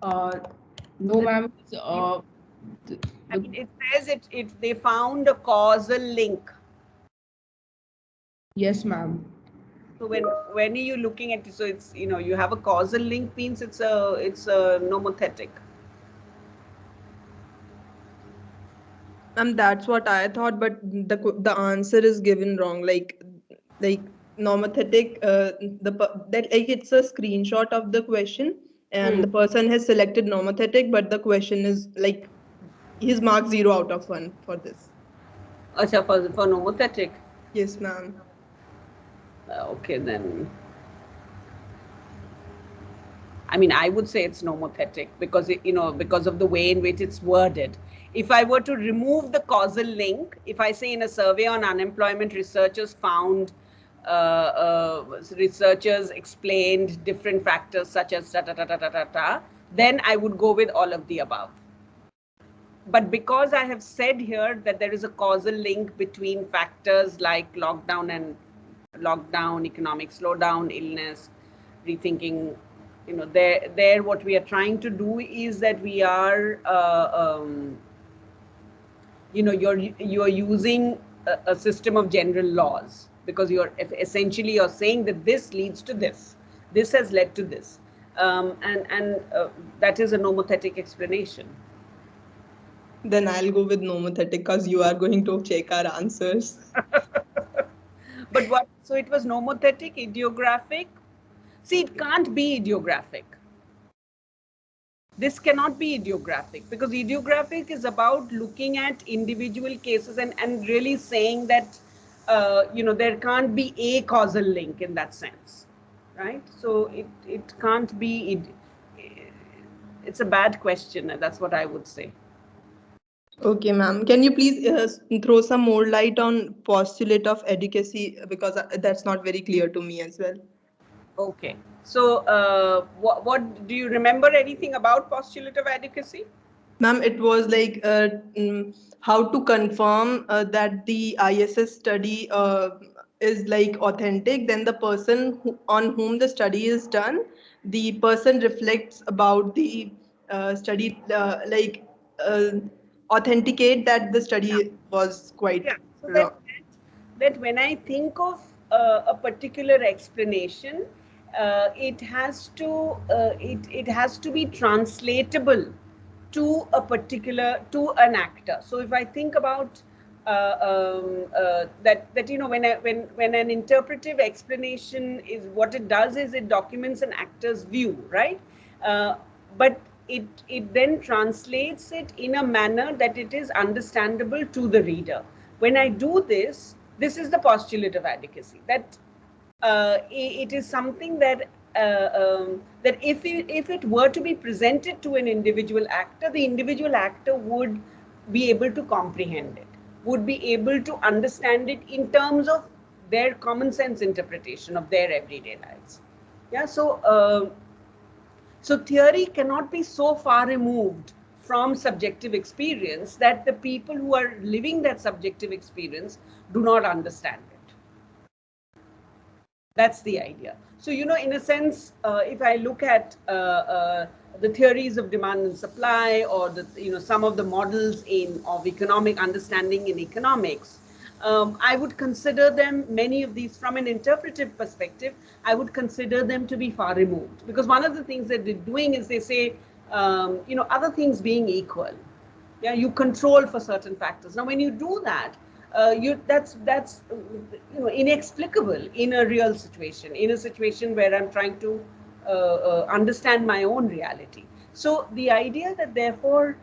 No, ma'am. I mean, it says it they found a causal link. Yes, ma'am. So when are you looking at it? So it's, you have a causal link, means it's a nomothetic. That's what I thought, but the answer is given wrong. Like normothetic, that like it's a screenshot of the question, and the person has selected normothetic, but the question is like he's marked 0 out of 1 for this. Acha, for nomothetic. Yes, ma'am. Okay, then. I mean, I would say it's nomothetic because because of the way in which it's worded. If I were to remove the causal link, if I say in a survey on unemployment, researchers found researchers explained different factors such as then I would go with all of the above. But because I have said here that there is a causal link between factors like lockdown, economic slowdown, illness, rethinking, there what we are trying to do is that we are, you're using a system of general laws, because you're saying that this leads to this has led to this, and that is a nomothetic explanation. Then I'll go with nomothetic because you are going to check our answers. But what? So it was nomothetic, ideographic. See, it can't be ideographic. This cannot be ideographic, because ideographic is about looking at individual cases and really saying that, there can't be a causal link in that sense, right? So it can't be. it's a bad question. That's what I would say. Okay, ma'am. Can you please throw some more light on postulate of adequacy, because that's not very clear to me as well. Okay. So what do you remember anything about postulate of adequacy? Ma'am, it was like how to confirm that the ISS study is like authentic. Then the person on whom the study is done, the person reflects about the study, uh, authenticate that the study was quite Yeah. So wrong. that when I think of a particular explanation, it has to be translatable to a particular, to an actor. So if I think about that you know, when an interpretive explanation is, what it does is it documents an actor's view, right? But it then translates it in a manner that it is understandable to the reader. When I do this, this is the postulate of adequacy, that it is something that that if it were to be presented to an individual actor, the individual actor would be able to comprehend it, would be able to understand it in terms of their common sense interpretation of their everyday lives. Yeah. So theory cannot be so far removed from subjective experience that the people who are living that subjective experience do not understand it. That's the idea. So, you know, in a sense, if I look at the theories of demand and supply, or some of the models of economic understanding in economics, I would consider them, many of these, from an interpretive perspective, I would consider them to be far removed. Because one of the things that they're doing is they say, other things being equal, yeah, you control for certain factors. Now, when you do that, that's inexplicable in a real situation, in a situation where I'm trying to understand my own reality. So the idea that therefore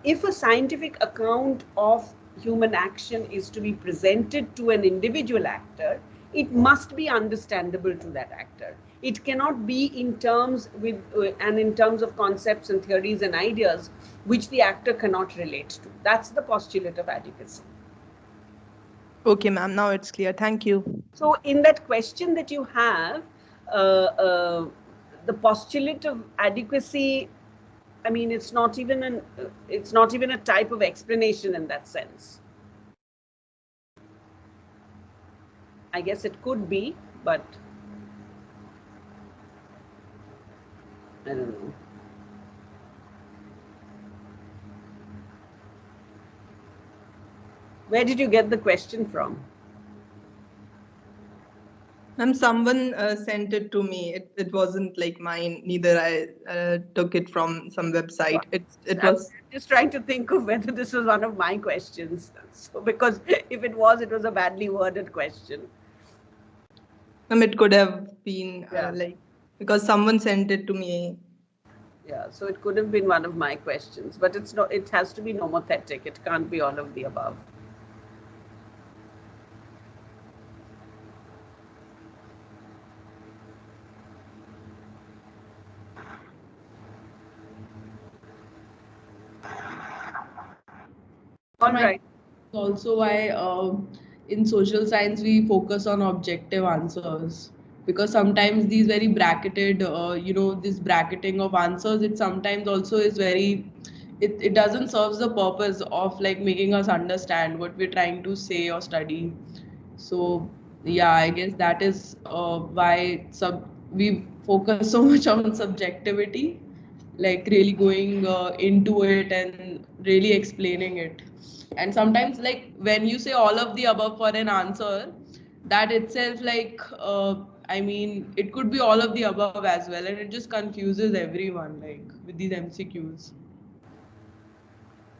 if a scientific account of human action is to be presented to an individual actor, it must be understandable to that actor. It cannot be in terms of concepts and theories and ideas which the actor cannot relate to. That's the postulate of adequacy. Okay, ma'am. Now it's clear. Thank you. So in that question that you have, the postulate of adequacy, I mean, it's not even a type of explanation in that sense. I guess it could be, but I don't know. Where did you get the question from? Ma'am, someone sent it to me. It wasn't like mine. Neither I took it from some website. It was. I'm just trying to think of whether this was one of my questions. So, because if it was a badly worded question. It could have been because someone sent it to me. Yeah, so it could have been one of my questions, but it's not. It has to be nomothetic. It can't be all of the above. All right. Also, why in social science we focus on objective answers, because sometimes these very bracketed, this bracketing of answers, it sometimes also is very, it doesn't serve the purpose of like making us understand what we're trying to say or study. So yeah, I guess that is why we focus so much on subjectivity, like really going into it and really explaining it. And sometimes, like when you say all of the above for an answer, that itself, like I mean, it could be all of the above as well, and it just confuses everyone, like with these MCQs.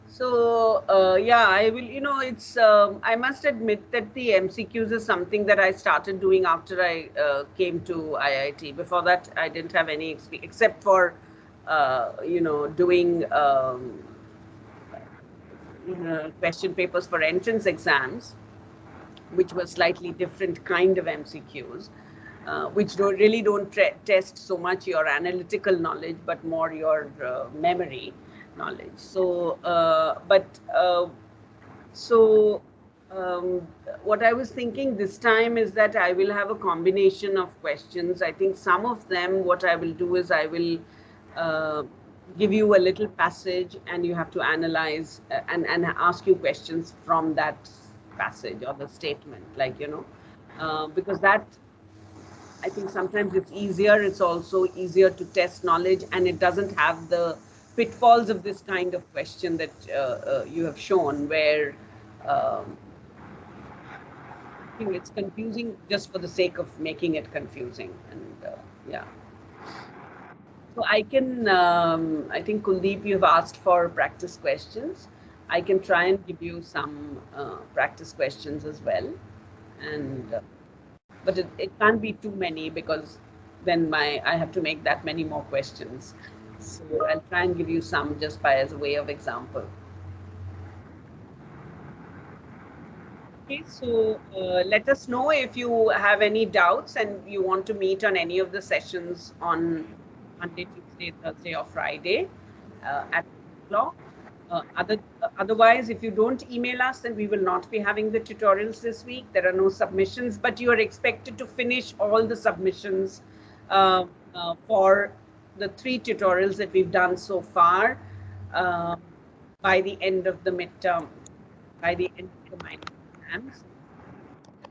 So yeah, I will. It's. I must admit that the MCQs is something that I started doing after I came to IIT. Before that, I didn't have any experience except for, doing question papers for entrance exams, which were slightly different kind of MCQs. which really don't test so much your analytical knowledge, but more your memory knowledge. So, what I was thinking this time is that I will have a combination of questions. I think some of them, what I will do is I will give you a little passage and you have to analyze and ask you questions from that passage or the statement, like, because that, I think sometimes it's easier. It's also easier to test knowledge, and it doesn't have the pitfalls of this kind of question that you have shown, where I think it's confusing just for the sake of making it confusing. And yeah. So I can, I think Kuldeep, you've asked for practice questions. I can try and give you some practice questions as well. And but it can't be too many, because then I have to make that many more questions. So I'll try and give you some just as a way of example. Okay, so let us know if you have any doubts and you want to meet on any of the sessions on Monday, Tuesday, Thursday, or Friday at 2:00. Otherwise, if you don't email us, then we will not be having the tutorials this week. There are no submissions, but you are expected to finish all the submissions for the 3 tutorials that we've done so far by the end of the midterm, by the end of the minor exams.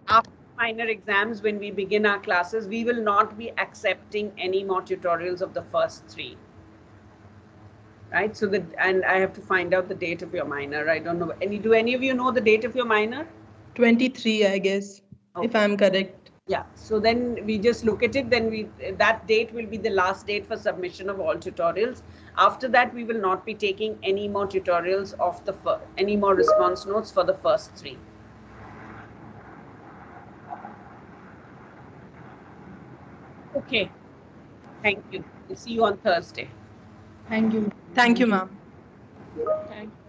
After minor exams, when we begin our classes, we will not be accepting any more tutorials of the first 3. Right, so and I have to find out the date of your minor. I don't know. Do any of you know the date of your minor? 23, I guess, okay, if I'm correct. Yeah, so then we just look at it. Then that date will be the last date for submission of all tutorials. After that, we will not be taking any more tutorials of any more response notes for the first 3. Okay, thank you. We'll see you on Thursday. Thank you. Thank you, ma'am. Thank you.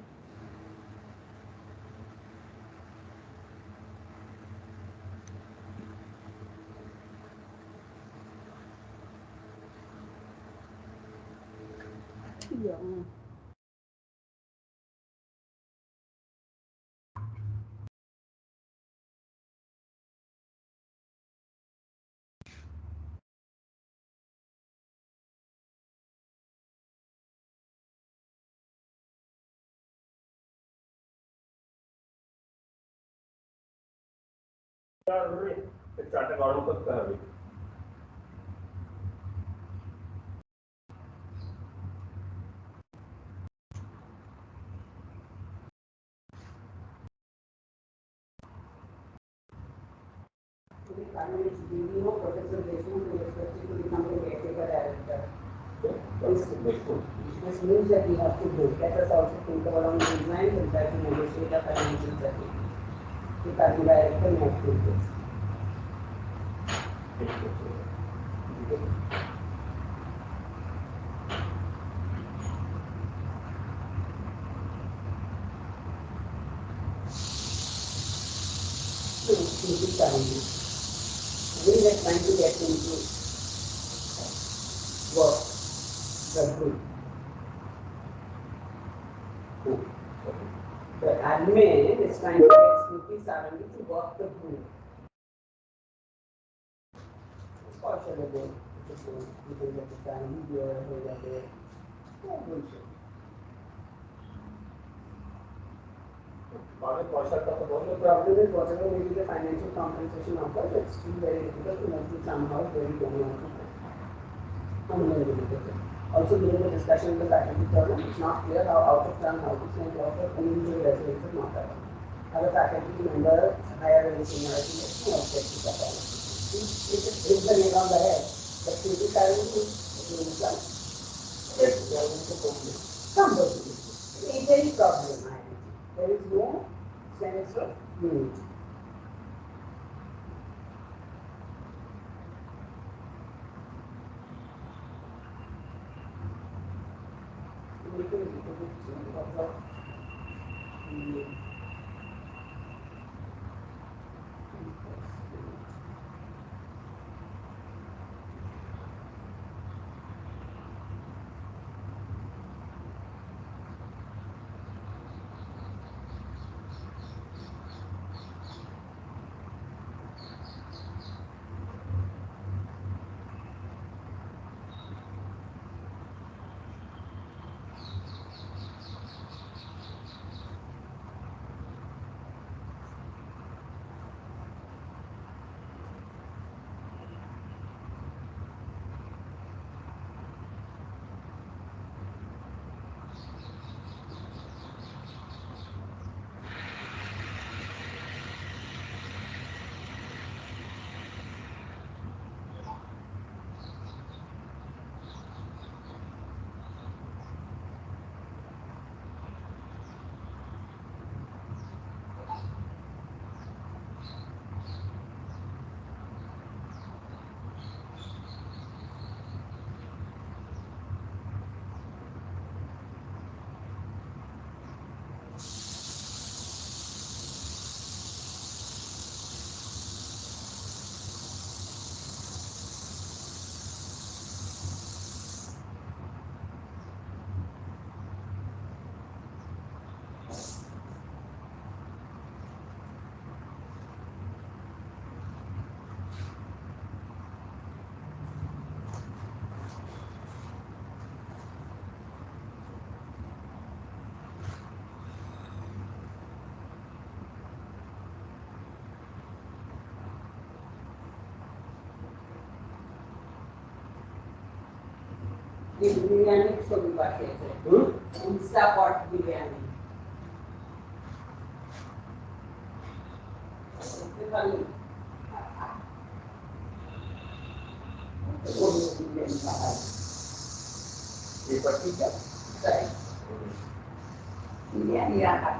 Yeah. স্টার্টে গরম করতে হবে Professor Deshmukh is expected to become the caretaker director. This means that we have to do. Let us also think along these lines and try to negotiate a financial settlement. The current director might do this. We are trying to get into work the group. The admin is trying to get Smriti Sarangi to work the group. It's possible. You can get the family here, over there. No bullshit. The problem is whatever may be the financial compensation offer, it's still very difficult to make it somehow very Also, during the discussion in the faculty forum, it's not clear how out of turn how to change offer individual residents is not that. Other faculty member higher than seniority makes no objective at all. If it hits the nail on the head, but simply carrying it means like somebody. It's any problem. There is no sense of unity. Biryani ছবি পাঠিয়েছে ইনস্টাপট বিরিয়ানি বিরিয়ানি রাখা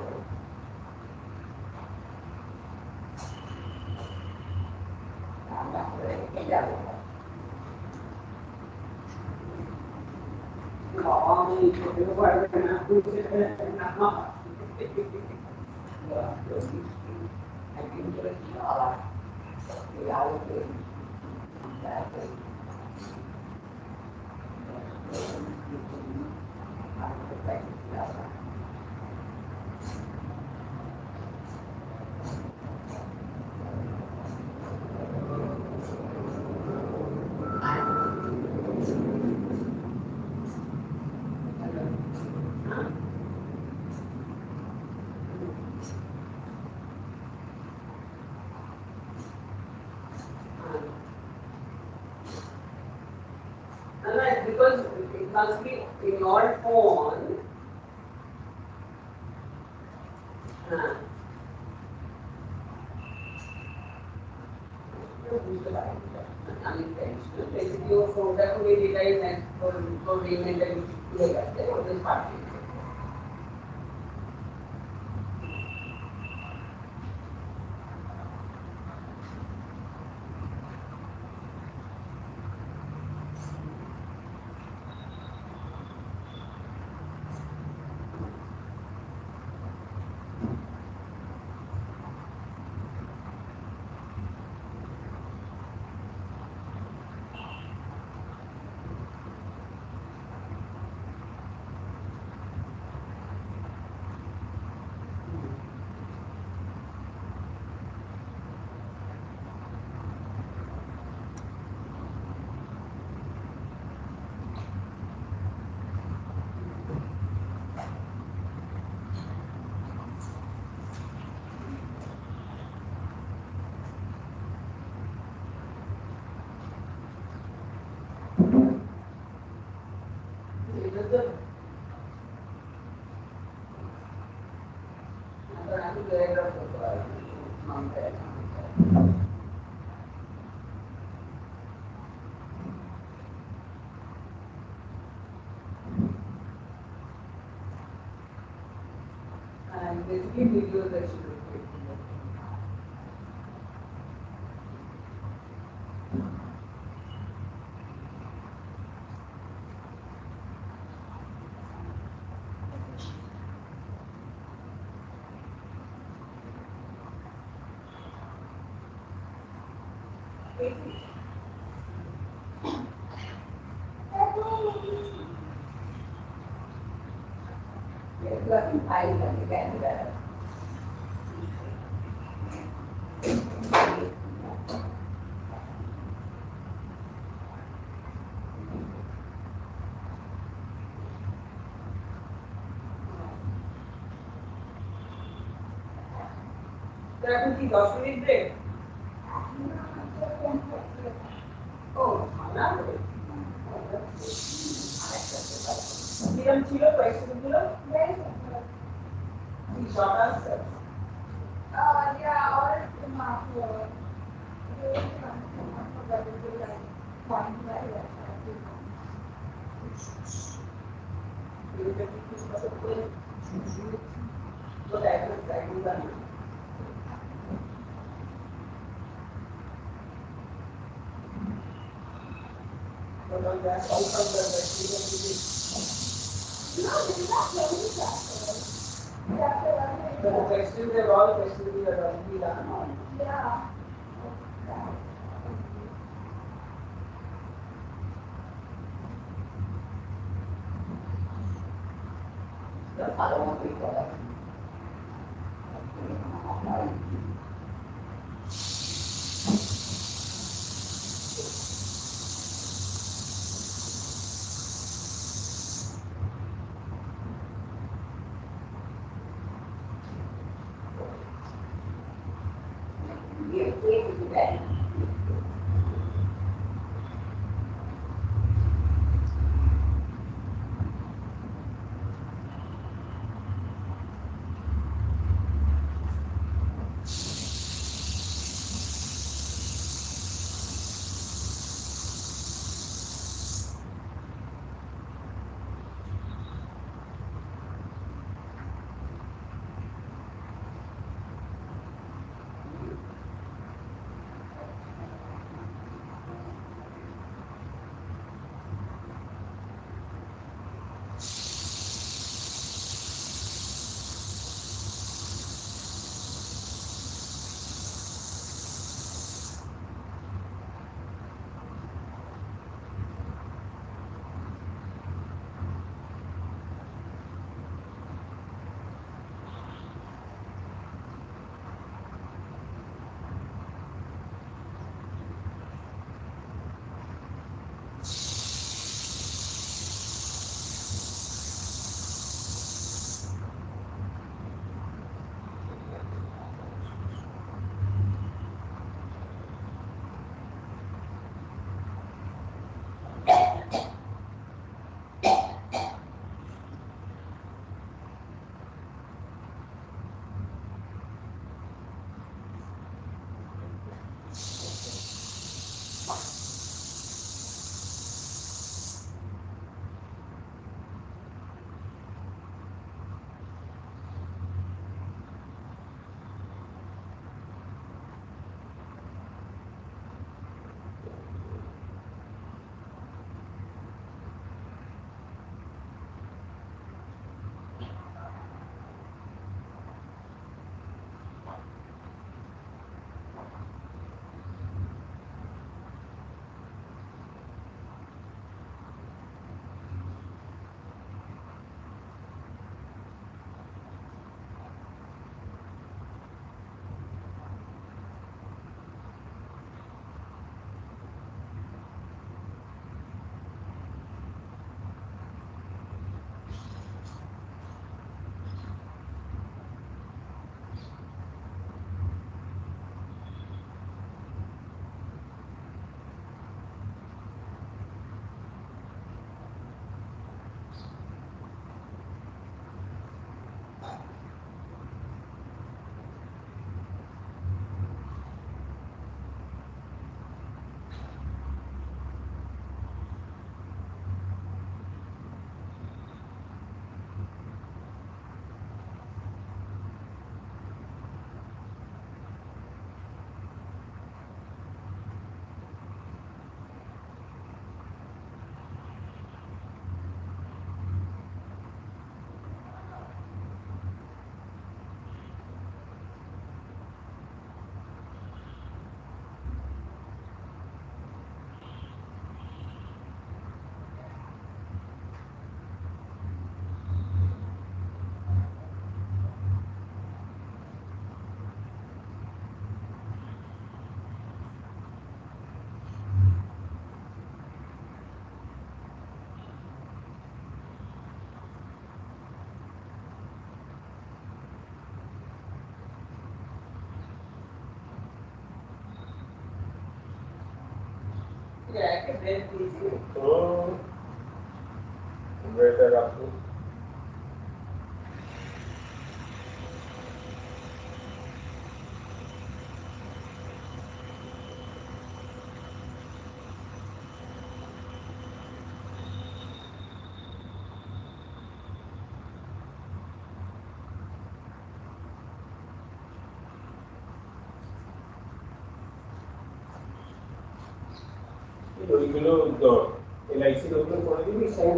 because it must be in your phone. Unintentional. Basically, your phone that will be data for payment and this party. And basically videos that you look at. এখন কি 10 minute break ও না কিরম ছিল question গুলো কি short answer yeah or the questions are all questions we are already done. Yeah. The other one we got. तो better आपको ওইগুলো এলআইসির ওগুলো করে দিবি সাইন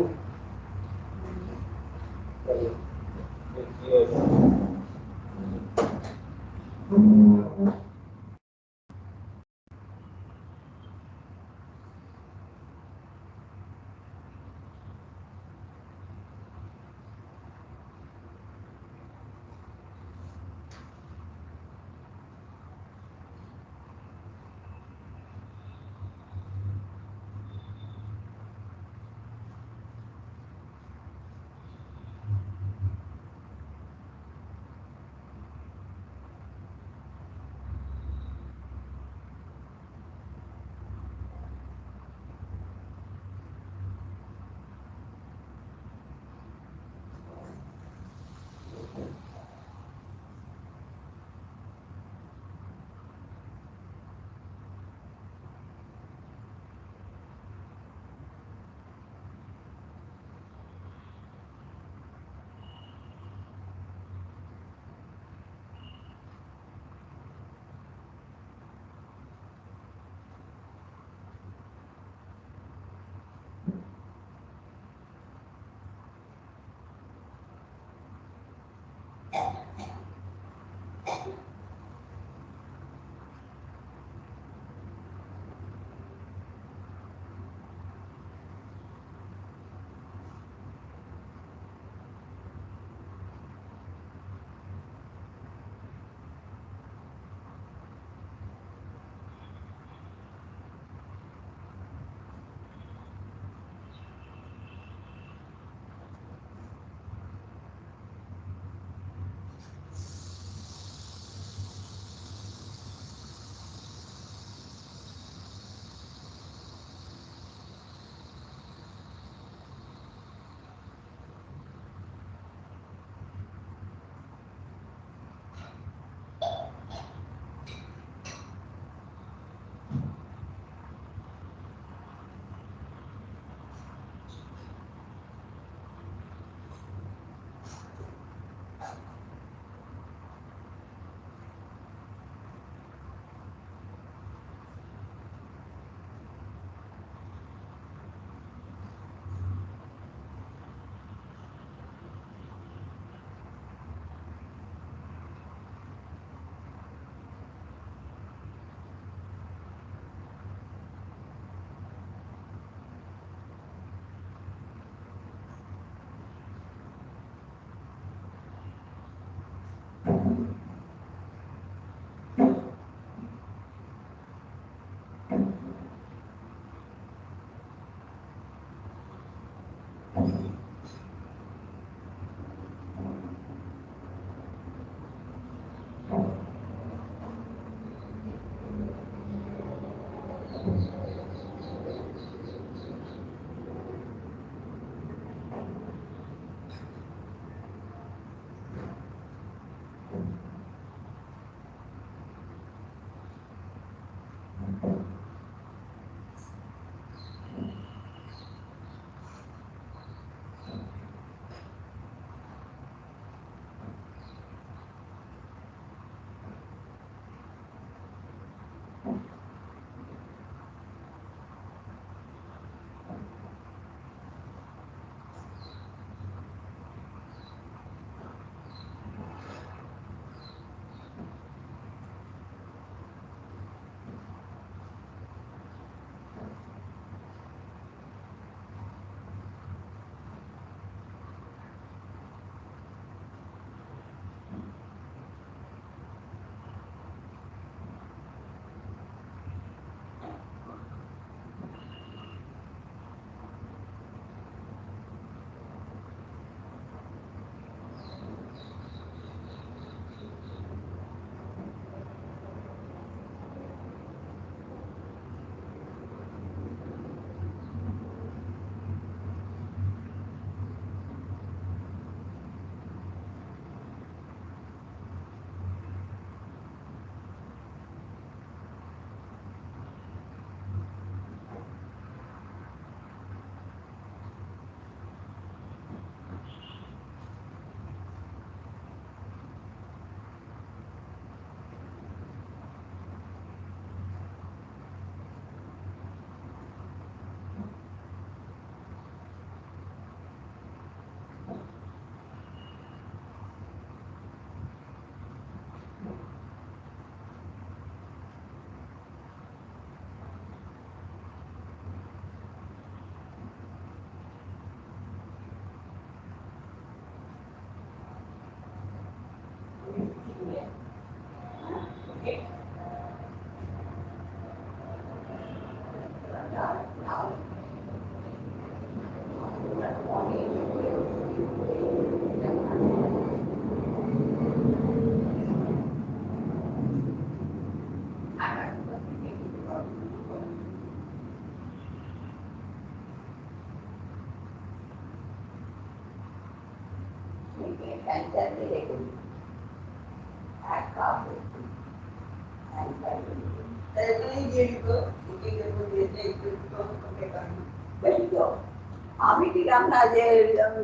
আমি ছিলাম না যে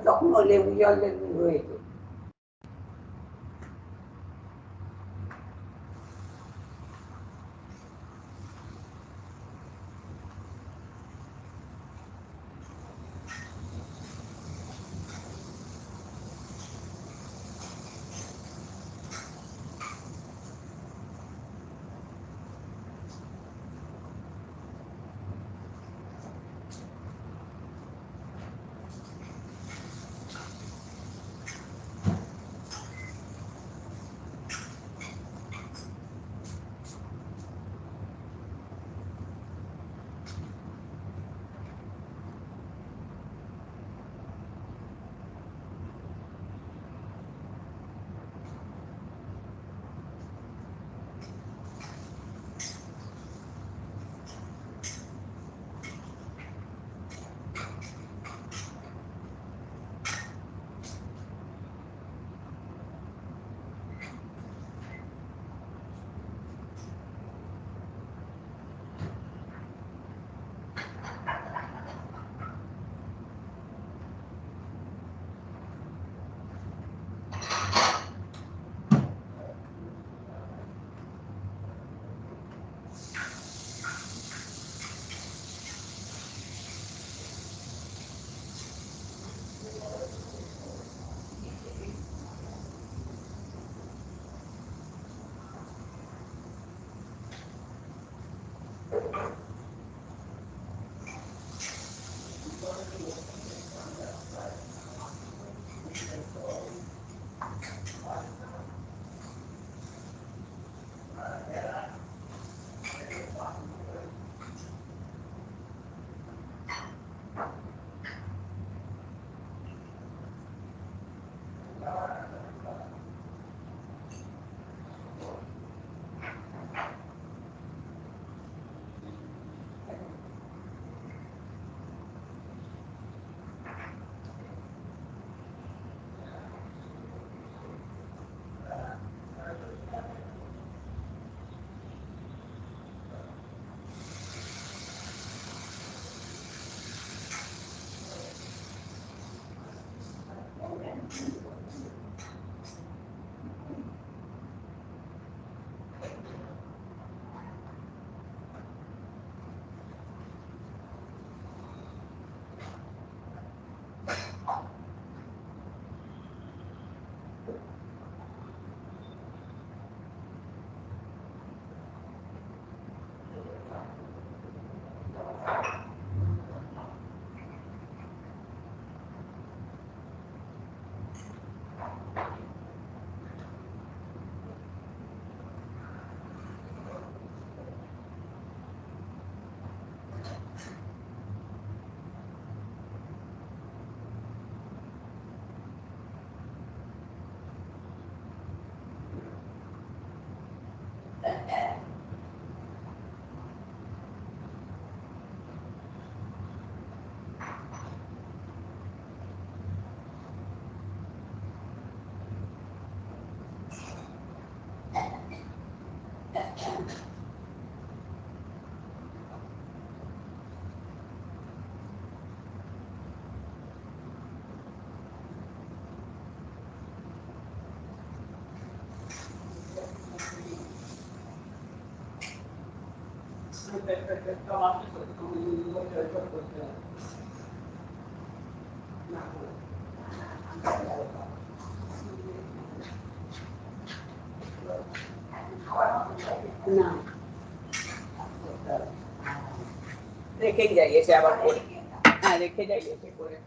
তখন লেবু জল লেবু হয়েছে। না রেখেই যাই এসে আবার করে, হ্যাঁ রেখে যাই এসে করে।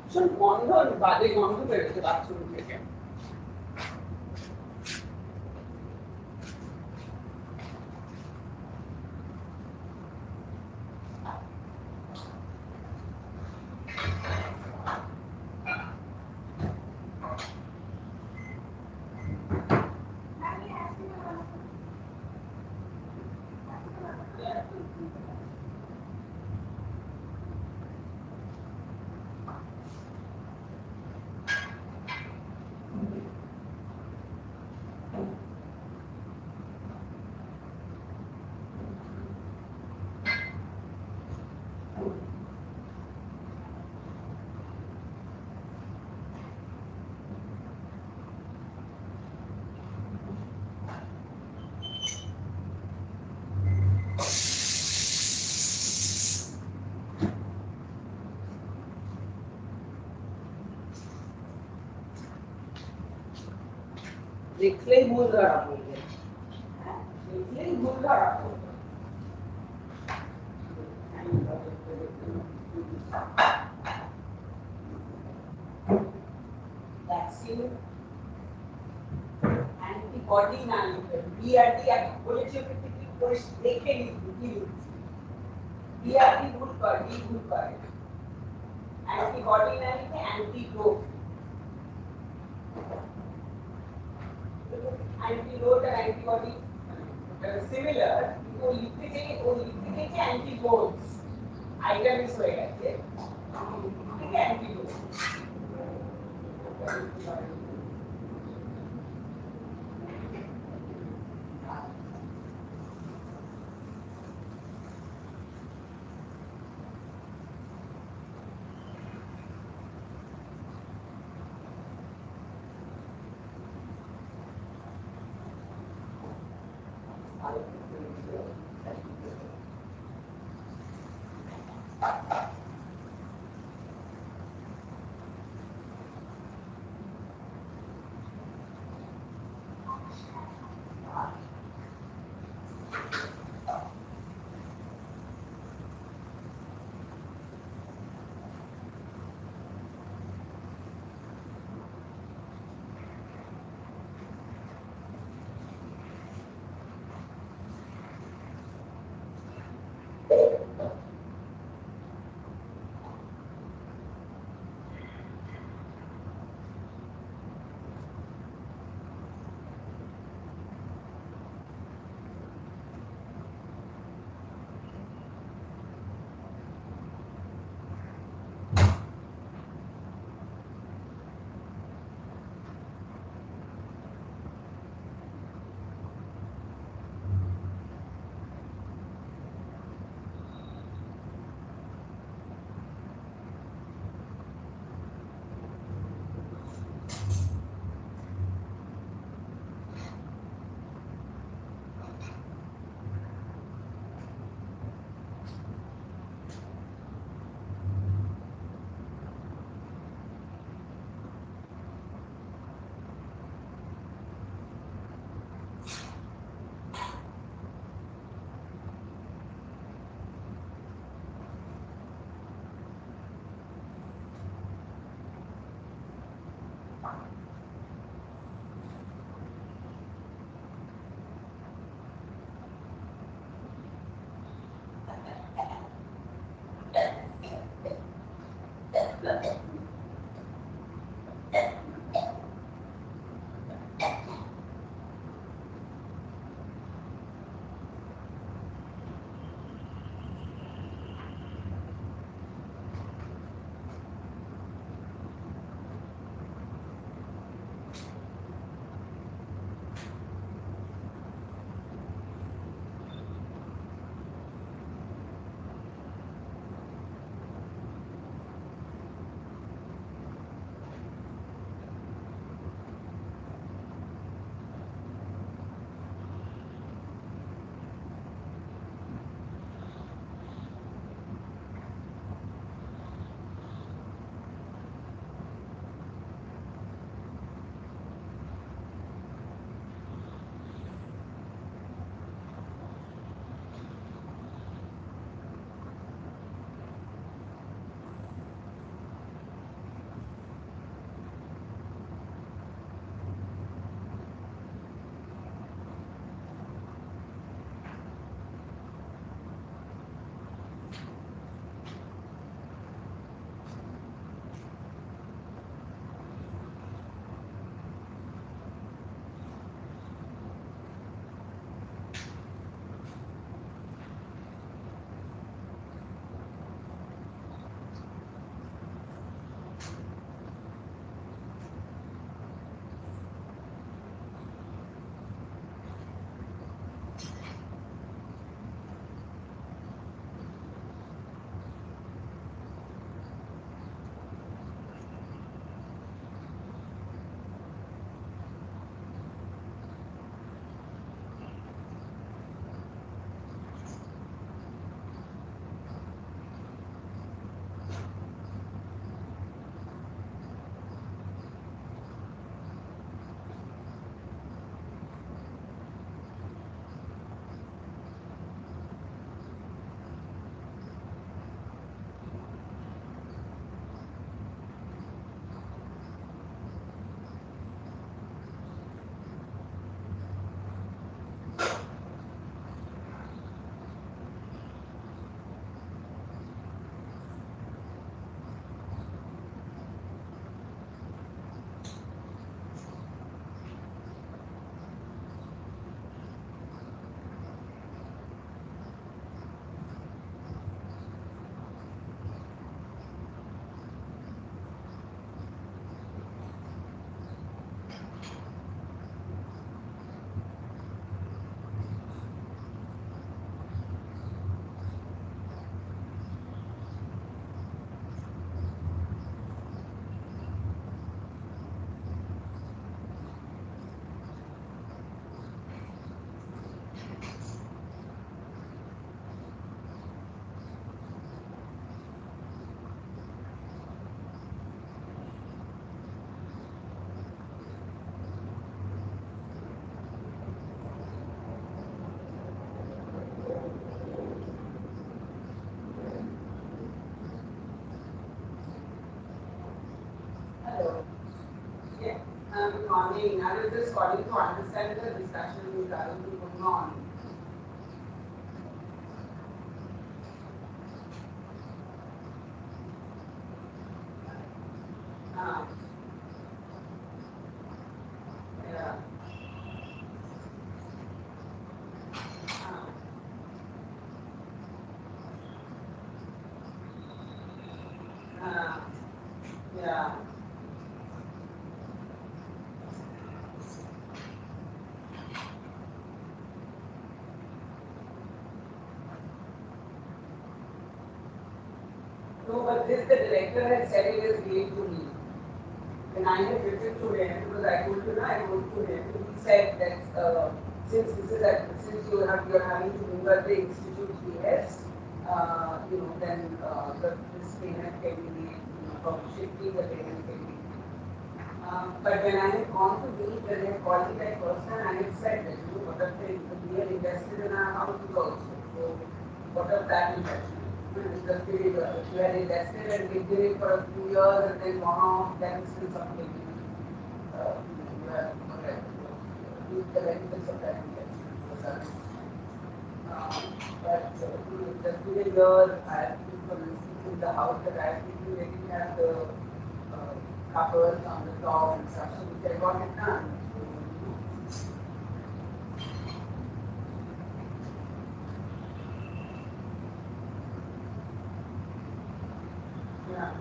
ভীষণ গন্ধ বাজে গন্ধ বেরোচ্ছে বাথরুম থেকে দেখলেই ভুল ধরা পড়বে দেখলেই ভুল ধরা পড়বে ভ্যাকসিন অ্যান্টিবডি না লিখবে বিআরডি আমি বলেছি ওকে ঠিক করে দেখে লিখবি কি লিখছি বিআরডি ভুল করে ডি ভুল করে অ্যান্টিবডি না লিখে antidote antidote and antibody similar वो लिखते चाहिए antidotes item इस way है ठीक है antidote nodding. I was just calling to understand the discussion that was going on. Yeah. Yeah. No, but this the director had said it is given to me. And I had written to him because I told you, I wrote to him. He said that since this is since you're having to move at the institute PS, then this payment can be made, from shifting the payment can be made. But when I had gone to meet, when I had called me that person, I had said that, what if we are invested in our houses also? So, what of that investment? Because if you had invested and we did it for a few years and then gone off, then still something, you have whatever, use the benefits of that investment. But just in a year, I have people in the house that I have people, they didn't have the covers on the top and stuff, so which I got it done. Yeah.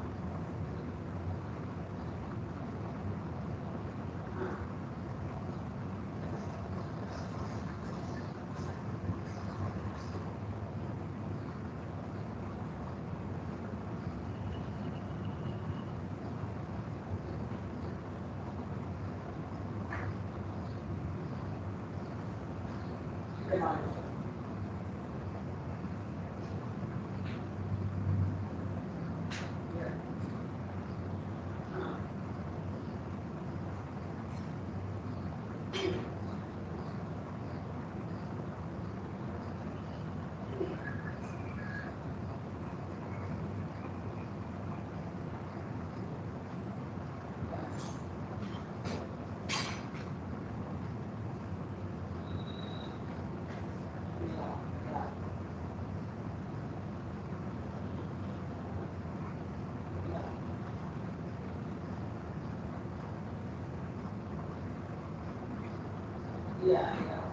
Yeah, yeah.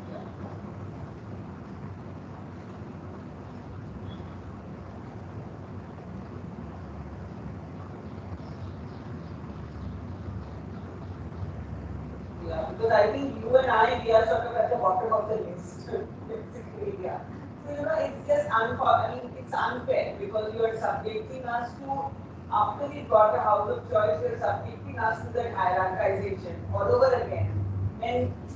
Yeah, because I think you and I, we are sort of at the bottom of the list, basically, yeah. So, it's just it's unfair because you are subjecting us to, after we got a house of choice, you are subjecting us to that hierarchization all over again. And, it's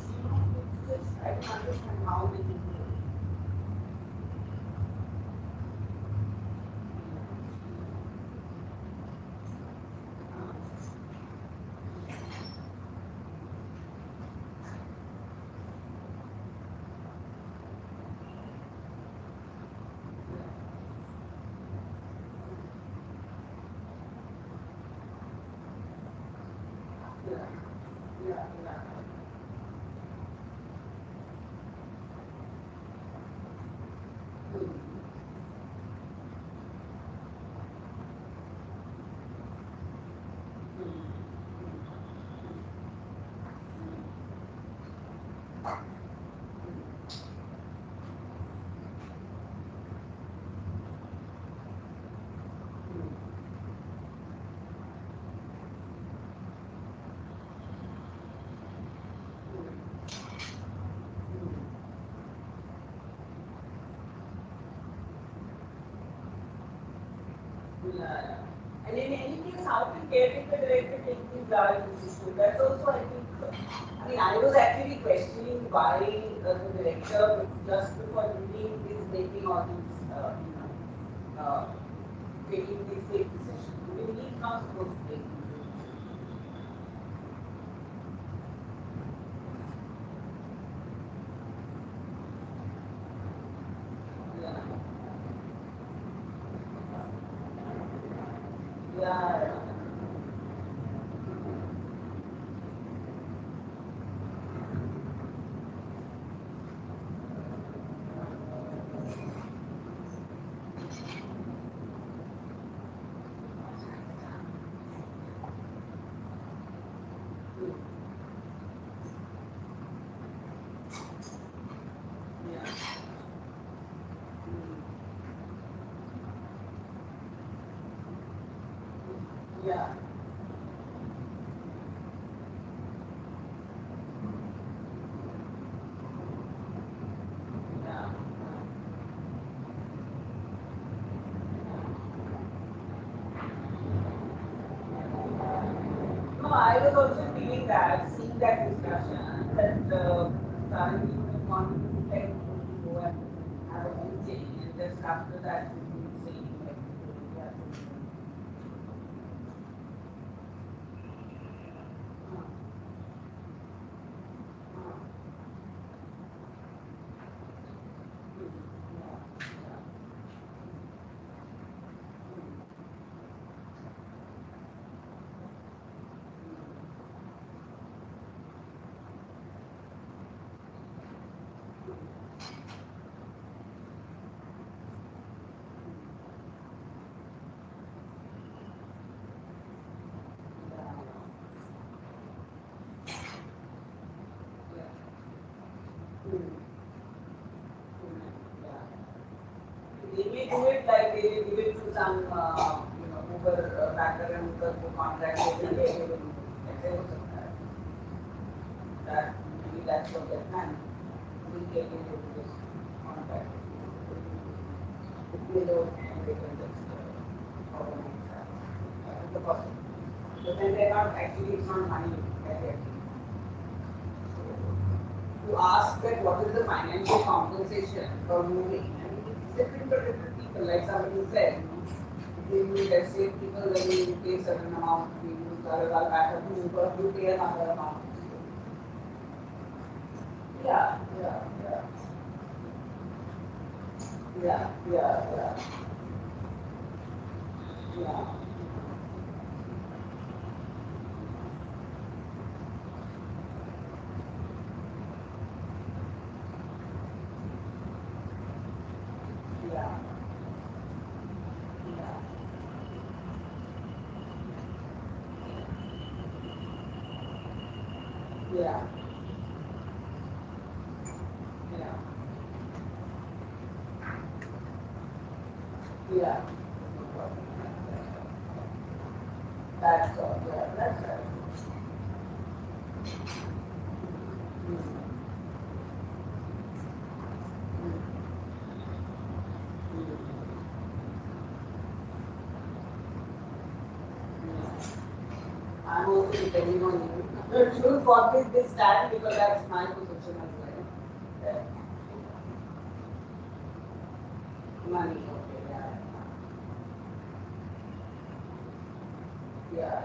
just, I don't understand how they do it. Yeah, yeah, yeah. Yeah. And in any case, how to get it the director take these large decisions? That's also, I think, I was actually questioning why the director, just before leaving, is making all these, taking these big decisions. I mean, he's not supposed to take these decisions. Yeah. Yeah. Yeah. Yeah. No, I was also feeling that, seeing that discussion, that suddenly you would want to like go and have a meeting, and just after that you would say like, yeah. They may do it like they will give it to some, Uber backer and Uber को contract देते हैं, they will ऐसे हो सकता है. That maybe that's what they plan. We get into this contract. They don't and they can just organize that. That's the possibility. But then they're not actually, it's not money that they're getting. To ask that what is the financial compensation for moving, I mean, it's different for different people. Like somebody said, let's say people when you pay certain amount, we use Karaval back to Uber, you pay another amount. Yeah, yeah, yeah. Yeah, yeah, yeah. Yeah. Yeah. Yeah. Yeah. Yeah. Yeah. That's all. Yeah, that's right. I'm also depending on you. You got this stand because that's my position as well. Yeah. Money, okay, yeah. Yeah.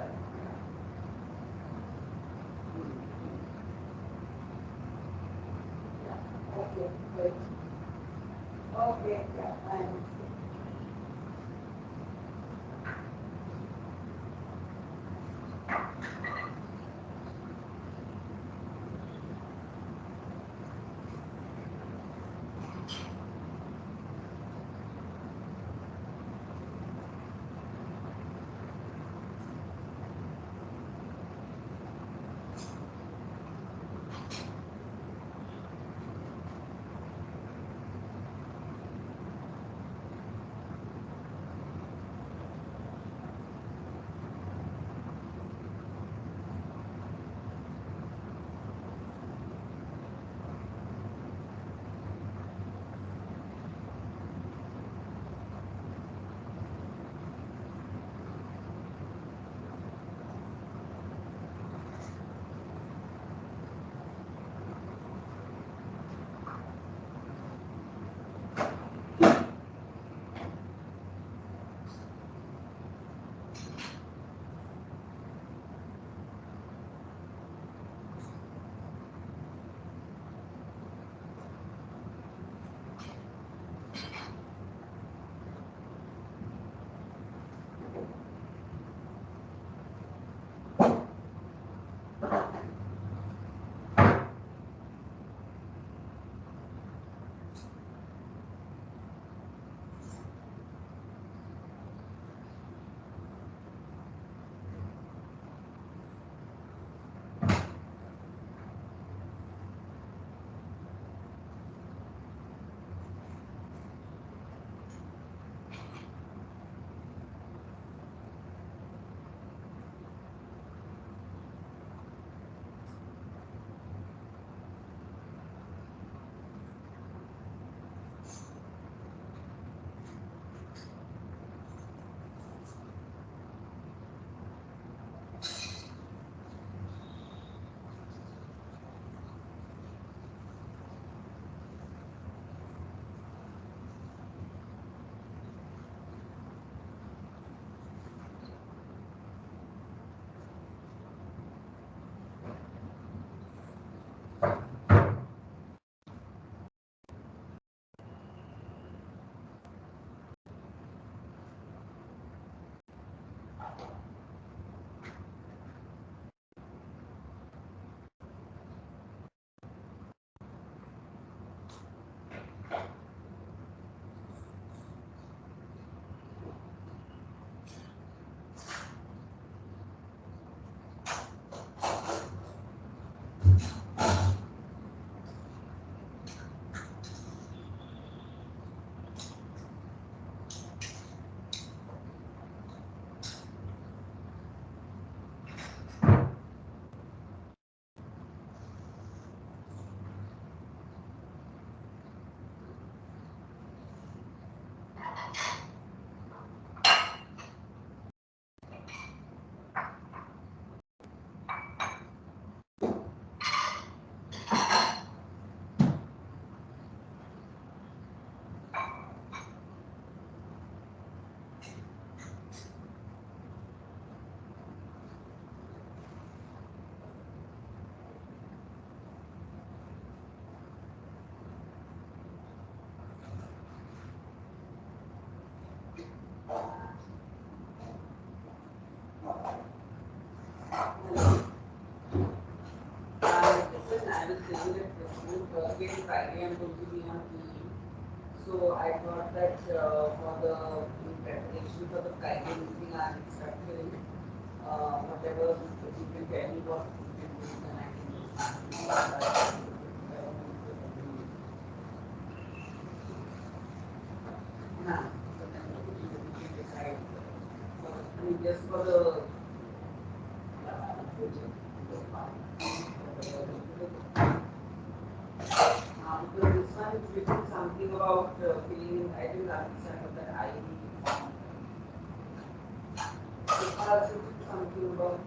Yeah. Okay, great. Okay, yeah, thanks. again Friday I'm going to be on leave. So I thought that for the in preparation for the Friday meeting I'm instructing whatever you can tell me what you can do then I can do. So then we can decide. I mean, just for the because this one is written something about filling in, I didn't understand what that ID form. It has written something about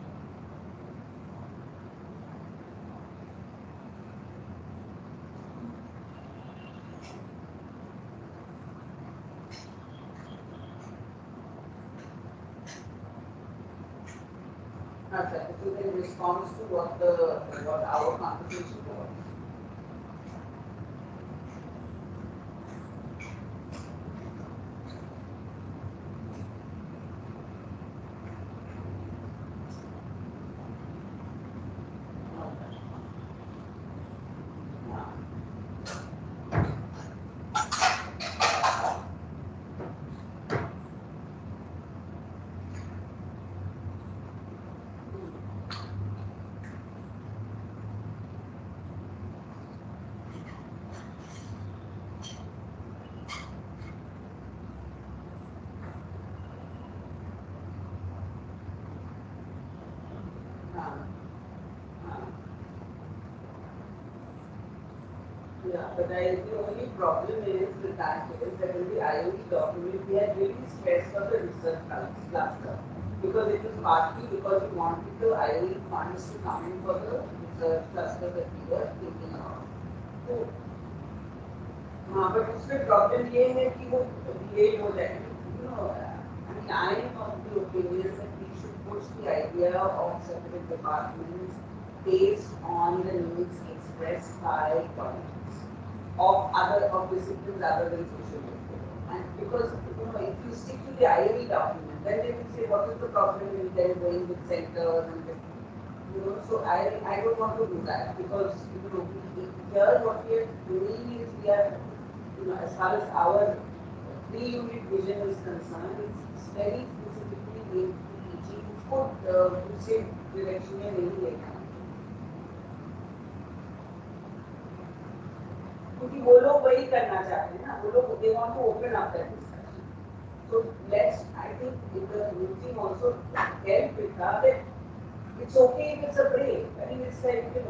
it is in response to what our conversation was. Yeah, but the only problem is with that is that in the IOE document we had really stressed on the research cluster because it was partly because we wanted the IOE funds to come in for the research cluster that we were thinking about. So, but उसमें problem ये है कि वो delay हो जाएगा. You know, I mean, I am of the opinion that we should push the idea of separate departments based on the needs expressed by colleagues of disciplines other than social work. And because if you stick to the IOE document, then they will say what is the problem in then going with centers and so I don't want to do that because here what we are doing is we are as far as our 3-unit vision is concerned, it's very specifically linked to teaching. उसको दूसरे direction में नहीं लेना क्योंकि वो लोग वही करना चाहते हैं ना वो लोग they want to open up that discussion. So let's I think in the meeting also help with that it's okay if it's a break. I mean it's like it's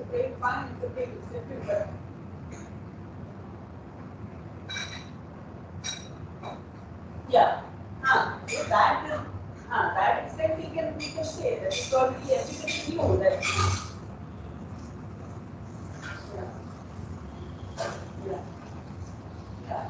a break fine it's a break it's different but yeah. So that extent we can say that it's already everybody knew that. Yeah. Yeah.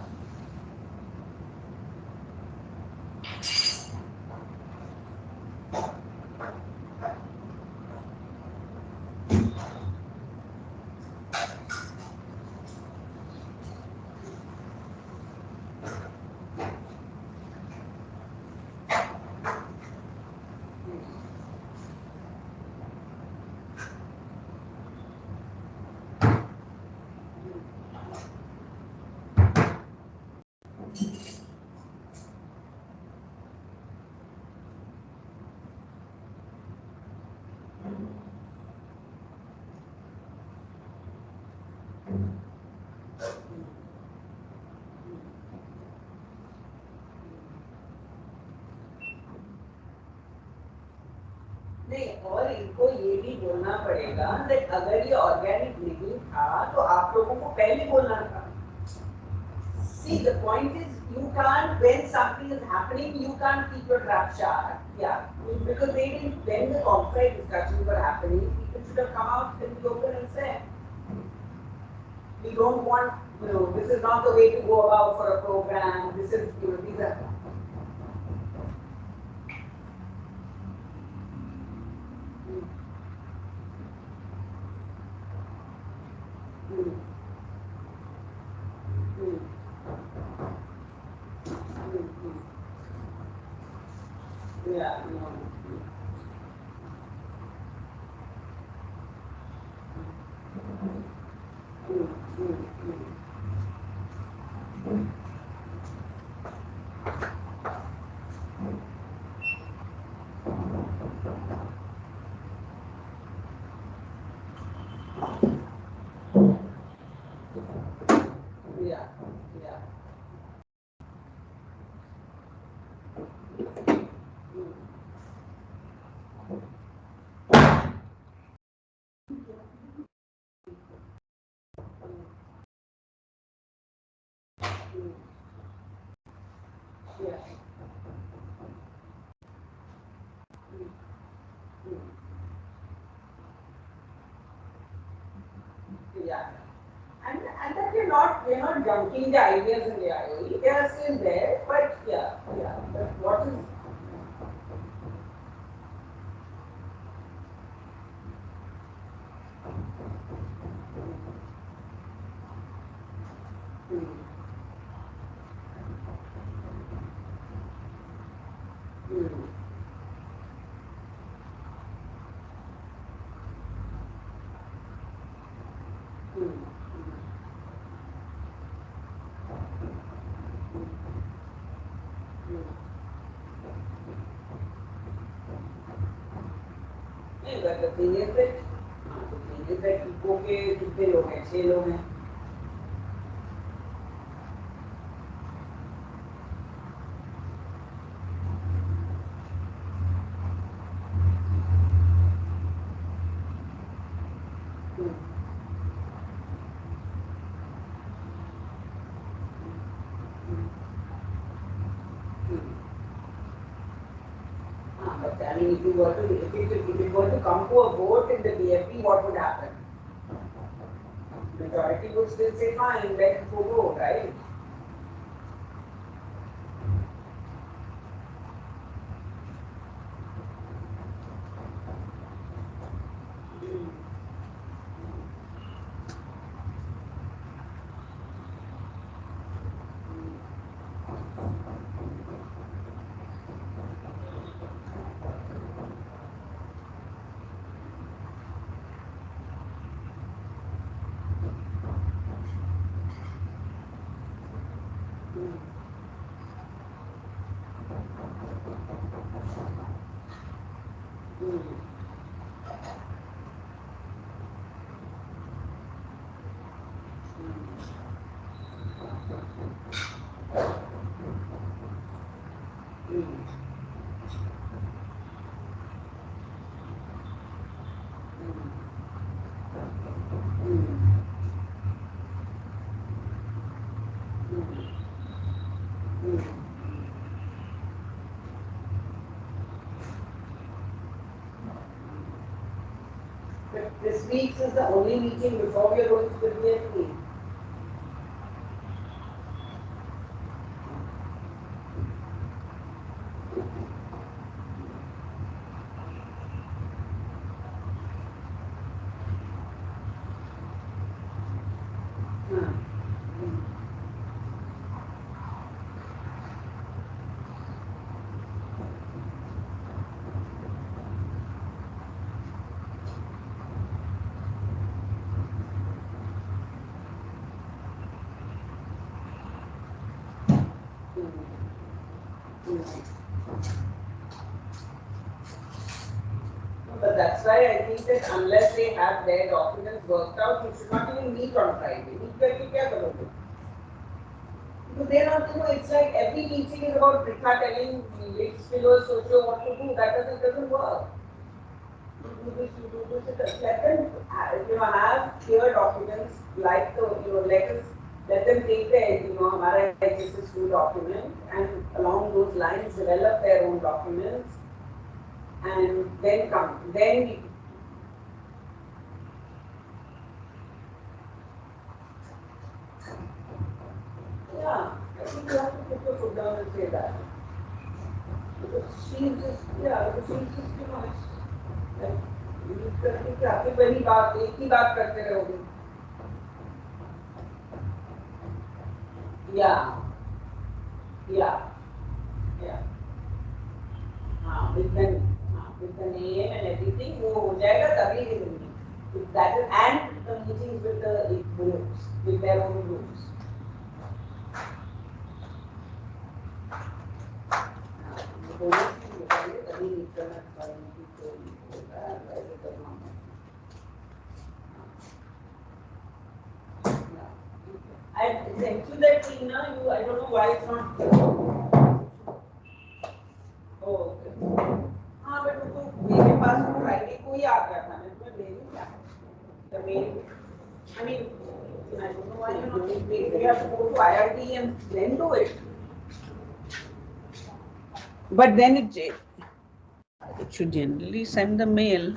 नहीं और इनको ये भी बोलना पड़ेगा that अगर ये organic नहीं था तो आप लोगों को पहले बोलना था. See the point is you can't when something is happening you can't keep your trap shut. Yeah, because they didn't when the outside discussions were happening people should have come out in the open and said we don't want this is not the way to go about for a program. This is these are. Yeah, no. Yeah, yeah. Yeah. Yeah. And that we're not junking the ideas in the IOE. They are still there, but yeah, yeah. But what is but the thing is that eco के कितने लोग हैं 6 लोग हैं but I mean, if it were to come to a vote in the DFE, what would happen? Majority would still say fine, let it go, right? But this week is the only meeting before we are going to the DFE. But that's why I think that unless they have their documents worked out, you should not even meet on Friday. Meet करके क्या करोगे? Because they're not, it's like every meeting is about Pritha telling Lex Philo Socio what to do. That doesn't work. You do this, let them, have clear documents, like let them take the, हमारा HSS2 document, and along those lines develop their own documents, and then we yeah, I think you have to put your foot down and say that. Because she's just too much. Like, करके क्या फिर वही बात एक ही बात करते रहोगे या हाँ with the name and everything वो हो जाएगा तभी देंगे that is and the meetings with the groups, with their own groups. I sent you that thing, na? I don't know why it's not. Oh, okay. हाँ but वो तो मेरे पास तो फ्राइडे को ही आ गया था मैं तुम्हें भेजूँ क्या the mail I mean I don't know why you're not you have to go to IRT and then do it But then it should generally send the mail